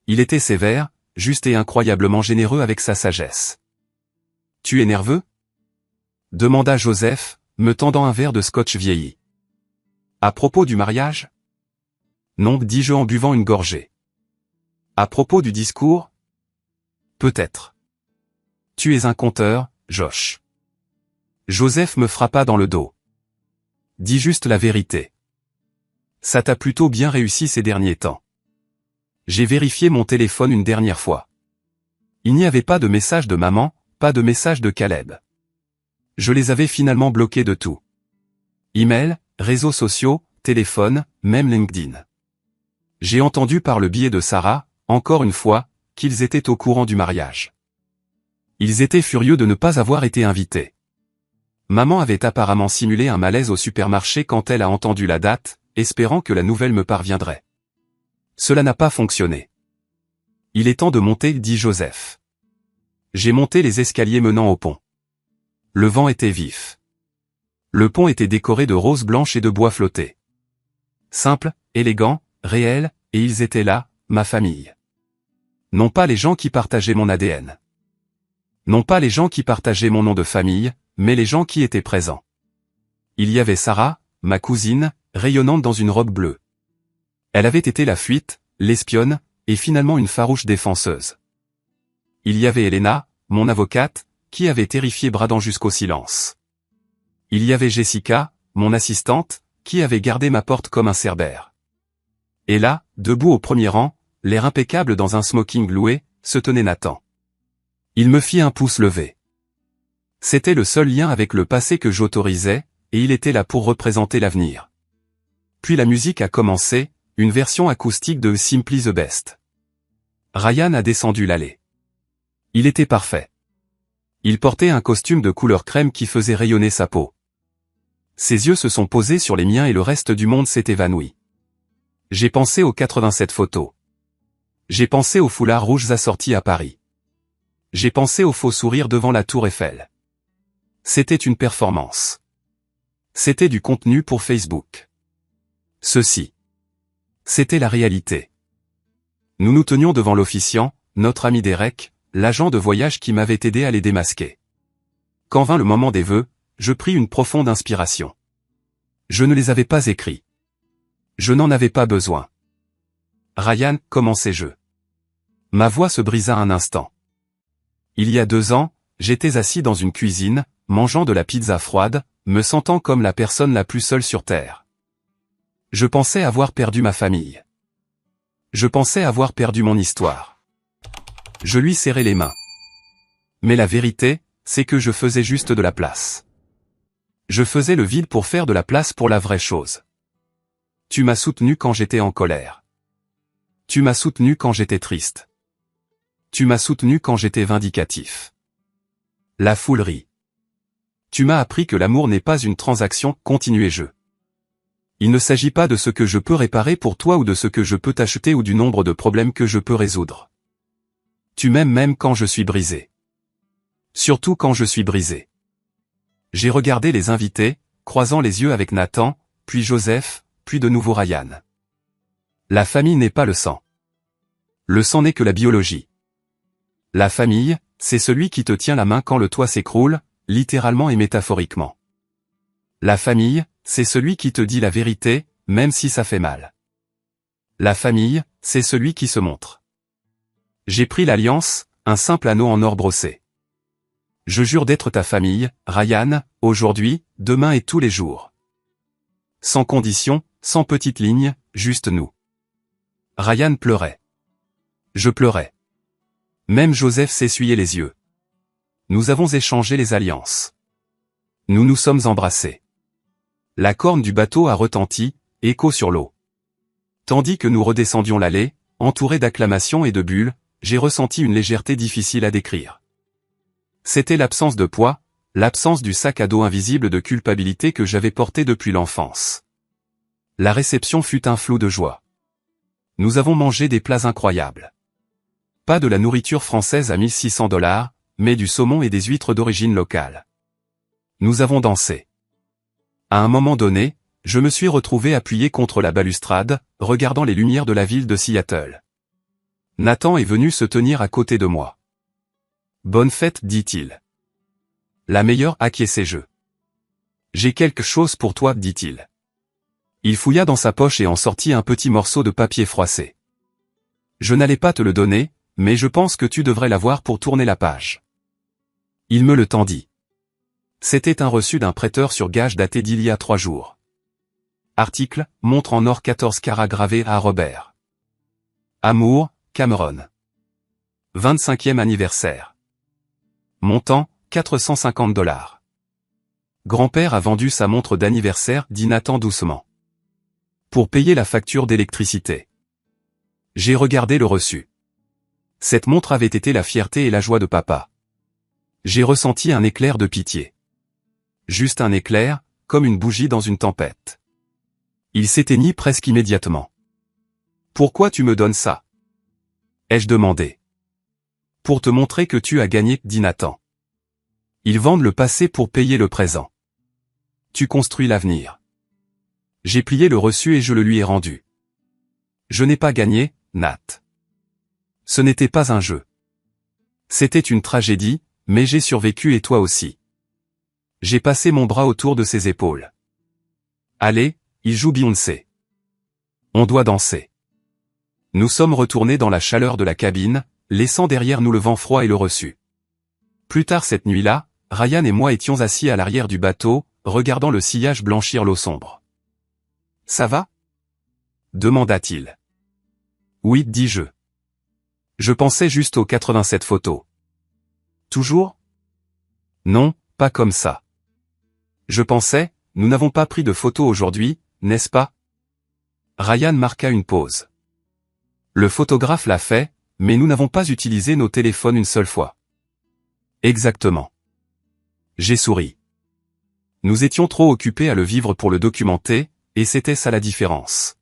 A: Il était sévère, juste et incroyablement généreux avec sa sagesse. « Tu es nerveux ?» demanda Joseph, me tendant un verre de scotch vieilli. « À propos du mariage ?» Non, dis-je en buvant une gorgée. « À propos du discours ?» Peut-être. « Tu es un conteur, Josh. » Joseph me frappa dans le dos. « Dis juste la vérité. Ça t'a plutôt bien réussi ces derniers temps. » J'ai vérifié mon téléphone une dernière fois. Il n'y avait pas de message de maman, pas de message de Caleb. Je les avais finalement bloqués de tout. Email, réseaux sociaux, téléphone, même LinkedIn. J'ai entendu par le biais de Sarah, encore une fois, qu'ils étaient au courant du mariage. Ils étaient furieux de ne pas avoir été invités. Maman avait apparemment simulé un malaise au supermarché quand elle a entendu la date, espérant que la nouvelle me parviendrait. Cela n'a pas fonctionné. Il est temps de monter, dit Joseph. J'ai monté les escaliers menant au pont. Le vent était vif. Le pont était décoré de roses blanches et de bois flottés. Simple, élégant, réel, et ils étaient là, ma famille. Non pas les gens qui partageaient mon ADN. Non pas les gens qui partageaient mon nom de famille, mais les gens qui étaient présents. Il y avait Sarah, ma cousine, rayonnante dans une robe bleue. Elle avait été la fuite, l'espionne, et finalement une farouche défenseuse. Il y avait Elena, mon avocate, qui avait terrifié Bradan jusqu'au silence. Il y avait Jessica, mon assistante, qui avait gardé ma porte comme un cerbère. Et là, debout au premier rang, l'air impeccable dans un smoking loué, se tenait Nathan. Il me fit un pouce levé. C'était le seul lien avec le passé que j'autorisais, et il était là pour représenter l'avenir. Puis la musique a commencé, une version acoustique de Simply the Best. Ryan a descendu l'allée. Il était parfait. Il portait un costume de couleur crème qui faisait rayonner sa peau. Ses yeux se sont posés sur les miens et le reste du monde s'est évanoui. J'ai pensé aux 87 photos. J'ai pensé aux foulards rouges assortis à Paris. J'ai pensé au faux sourire devant la tour Eiffel. C'était une performance. C'était du contenu pour Facebook. Ceci. C'était la réalité. Nous nous tenions devant l'officiant, notre ami Derek, l'agent de voyage qui m'avait aidé à les démasquer. Quand vint le moment des vœux, je pris une profonde inspiration. Je ne les avais pas écrits. Je n'en avais pas besoin. Ryan, commençai-je. Ma voix se brisa un instant. Il y a 2 ans, j'étais assis dans une cuisine, mangeant de la pizza froide, me sentant comme la personne la plus seule sur Terre. Je pensais avoir perdu ma famille. Je pensais avoir perdu mon histoire. Je lui serrai les mains. Mais la vérité, c'est que je faisais juste de la place. Je faisais le vide pour faire de la place pour la vraie chose. Tu m'as soutenu quand j'étais en colère. Tu m'as soutenu quand j'étais triste. Tu m'as soutenu quand j'étais vindicatif. La foule rit. Tu m'as appris que l'amour n'est pas une transaction, continuai-je. Il ne s'agit pas de ce que je peux réparer pour toi ou de ce que je peux t'acheter ou du nombre de problèmes que je peux résoudre. Tu m'aimes même quand je suis brisé. Surtout quand je suis brisé. J'ai regardé les invités, croisant les yeux avec Nathan, puis Joseph, puis de nouveau Ryan. La famille n'est pas le sang. Le sang n'est que la biologie. La famille, c'est celui qui te tient la main quand le toit s'écroule, littéralement et métaphoriquement. La famille, c'est celui qui te dit la vérité, même si ça fait mal. La famille, c'est celui qui se montre. J'ai pris l'alliance, un simple anneau en or brossé. Je jure d'être ta famille, Ryan, aujourd'hui, demain et tous les jours. Sans condition, sans petite ligne, juste nous. Ryan pleurait. Je pleurais. Même Joseph s'essuyait les yeux. Nous avons échangé les alliances. Nous nous sommes embrassés. La corne du bateau a retenti, écho sur l'eau. Tandis que nous redescendions l'allée, entourés d'acclamations et de bulles, j'ai ressenti une légèreté difficile à décrire. C'était l'absence de poids, l'absence du sac à dos invisible de culpabilité que j'avais porté depuis l'enfance. La réception fut un flot de joie. Nous avons mangé des plats incroyables. Pas de la nourriture française à $1 600, mais du saumon et des huîtres d'origine locale. Nous avons dansé. À un moment donné, je me suis retrouvé appuyé contre la balustrade, regardant les lumières de la ville de Seattle. Nathan est venu se tenir à côté de moi. Bonne fête, dit-il. La meilleure acquiesçai-je. J'ai quelque chose pour toi, dit-il. Il fouilla dans sa poche et en sortit un petit morceau de papier froissé. Je n'allais pas te le donner, mais je pense que tu devrais l'avoir pour tourner la page. Il me le tendit. C'était un reçu d'un prêteur sur gage daté d'il y a 3 jours. Article, montre en or 14 carats gravé à Robert. Amour, Cameron. 25e anniversaire. Montant, $450. Grand-père a vendu sa montre d'anniversaire, dit Nathan doucement. Pour payer la facture d'électricité. J'ai regardé le reçu. Cette montre avait été la fierté et la joie de papa. J'ai ressenti un éclair de pitié. Juste un éclair, comme une bougie dans une tempête. Il s'éteignit presque immédiatement. Pourquoi tu me donnes ça? Ai-je demandé. Pour te montrer que tu as gagné, dit Nathan. Ils vendent le passé pour payer le présent. Tu construis l'avenir. J'ai plié le reçu et je le lui ai rendu. Je n'ai pas gagné, Nat. Ce n'était pas un jeu. C'était une tragédie, mais j'ai survécu et toi aussi. J'ai passé mon bras autour de ses épaules. Allez, il joue Beyoncé. On doit danser. Nous sommes retournés dans la chaleur de la cabine, laissant derrière nous le vent froid et le reçu. Plus tard cette nuit-là, Ryan et moi étions assis à l'arrière du bateau, regardant le sillage blanchir l'eau sombre. « Ça va ?» demanda-t-il. « Oui, dis-je. Je pensais juste aux 87 photos. »« Toujours ?»« Non, pas comme ça. Je pensais, nous n'avons pas pris de photos aujourd'hui, n'est-ce pas ?» Ryan marqua une pause. « Le photographe l'a fait, mais nous n'avons pas utilisé nos téléphones une seule fois. » Exactement. J'ai souri. Nous étions trop occupés à le vivre pour le documenter, et c'était ça la différence.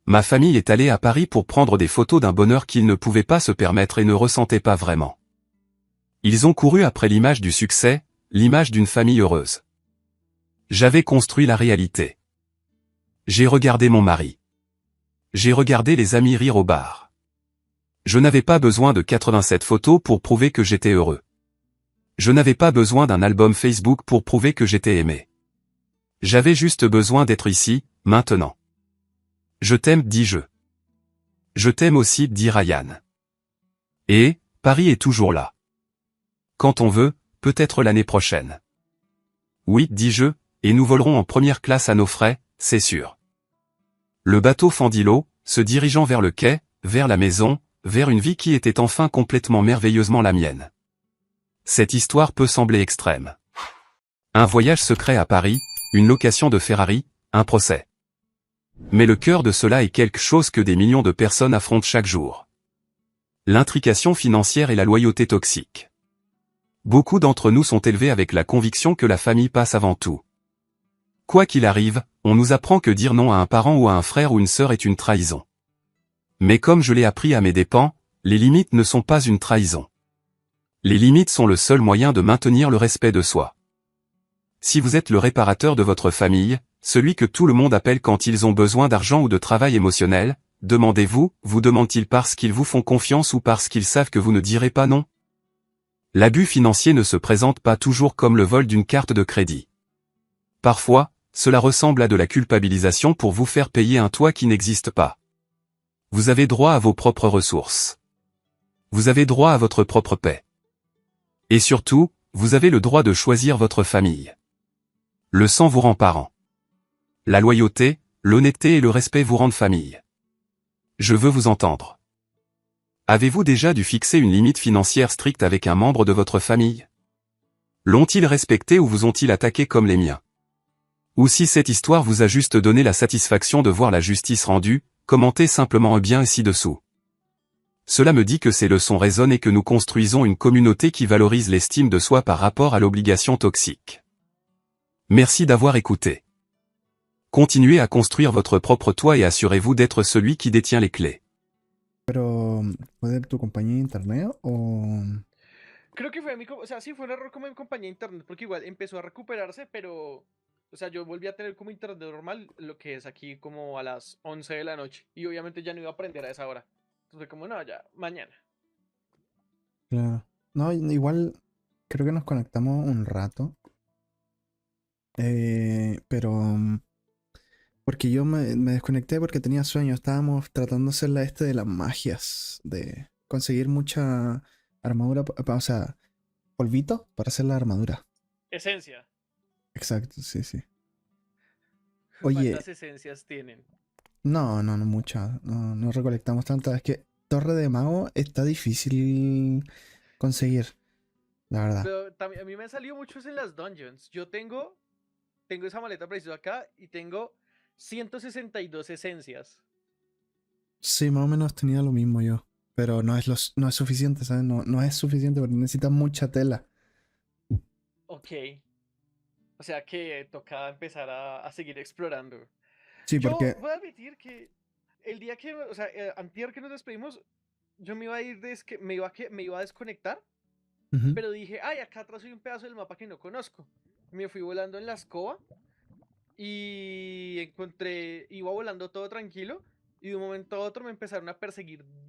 A: Ma famille est allée à Paris pour prendre des photos d'un bonheur qu'ils ne pouvaient pas se permettre et ne ressentaient pas vraiment. Ils ont couru après l'image du succès, l'image d'une famille heureuse. J'avais construit la réalité. J'ai regardé mon mari. J'ai regardé les amis rire au bar. Je n'avais pas besoin de 87 photos pour prouver que j'étais heureux. Je n'avais pas besoin d'un album Facebook pour prouver que j'étais aimé. J'avais juste besoin d'être ici, maintenant. Je t'aime, dis-je. Je t'aime aussi, dit Ryan. Et, Paris est toujours là. Quand on veut, peut-être l'année prochaine. Oui, dis-je, et nous volerons en première classe à nos frais, c'est sûr. Le bateau fendit l'eau, se dirigeant vers le quai, vers la maison, vers une vie qui était enfin complètement merveilleusement la mienne. Cette histoire peut sembler extrême. Un voyage secret à Paris, une location de Ferrari, un procès. Mais le cœur de cela est quelque chose que des millions de personnes affrontent chaque jour. L'intrication financière et la loyauté toxique. Beaucoup d'entre nous sont élevés avec la conviction que la famille passe avant tout. Quoi qu'il arrive, on nous apprend que dire non à un parent ou à un frère ou une sœur est une trahison. Mais comme je l'ai appris à mes dépens, les limites ne sont pas une trahison. Les limites sont le seul moyen de maintenir le respect de soi. Si vous êtes le réparateur de votre famille, celui que tout le monde appelle quand ils ont besoin d'argent ou de travail émotionnel, demandez-vous, vous demandent-ils parce qu'ils vous font confiance ou parce qu'ils savent que vous ne direz pas non? L'abus financier ne se présente pas toujours comme le vol d'une carte de crédit. Parfois, cela ressemble à de la culpabilisation pour vous faire payer un toit qui n'existe pas. Vous avez droit à vos propres ressources. Vous avez droit à votre propre paix. Et surtout, vous avez le droit de choisir votre famille. Le sang vous rend parent. La loyauté, l'honnêteté et le respect vous rendent famille. Je veux vous entendre. Avez-vous déjà dû fixer une limite financière stricte avec un membre de votre famille? L'ont-ils respecté ou vous ont-ils attaqué comme les miens? Ou si cette histoire vous a juste donné la satisfaction de voir la justice rendue, commentez simplement un bien ci-dessous. Cela me dit que ces leçons résonnent et que nous construisons une communauté qui valorise l'estime de soi par rapport à l'obligation toxique. Merci d'avoir écouté. Continuez à construire votre propre toit et assurez-vous d'être celui qui détient les clés.
B: Pero, ¿fue de tu compañía de internet o...?
C: Creo que fue o sea, sí fue un error como en compañía de internet, porque igual empezó a recuperarse, pero, o sea, yo volví a tener como internet normal, lo que es aquí como a las 11 de la noche, y obviamente ya no iba a aprender a esa hora. Entonces fue como, no, ya, mañana.
B: Claro. No, igual creo que nos conectamos un rato. Pero... porque yo me desconecté porque tenía sueño. Estábamos tratando de hacer la de las magias. De conseguir mucha armadura. O sea, polvito para hacer la armadura.
C: Esencia.
B: Exacto, sí, sí. Oye,
C: ¿Cuántas esencias tienen?
B: no mucha. No recolectamos tantas. Es que Torre de Mago está difícil conseguir, la verdad.
C: Pero también, a mí me han salido muchos en las dungeons. Yo tengo esa maleta precisa acá y tengo 162 esencias.
B: Sí, más o menos tenía lo mismo yo. Pero no es suficiente, ¿sabes? No es suficiente porque necesita mucha tela.
C: Ok. O sea que toca empezar a seguir explorando.
B: Sí,
C: Yo
B: porque...
C: voy a admitir que el día que, o sea, antier que nos despedimos, yo me iba a ir, me iba a desconectar,
B: Ujú.
C: pero dije, ay, acá atrás hay un pedazo del mapa que no conozco. Me fui volando en la escoba y iba volando todo tranquilo y de un momento a otro me empezaron a perseguir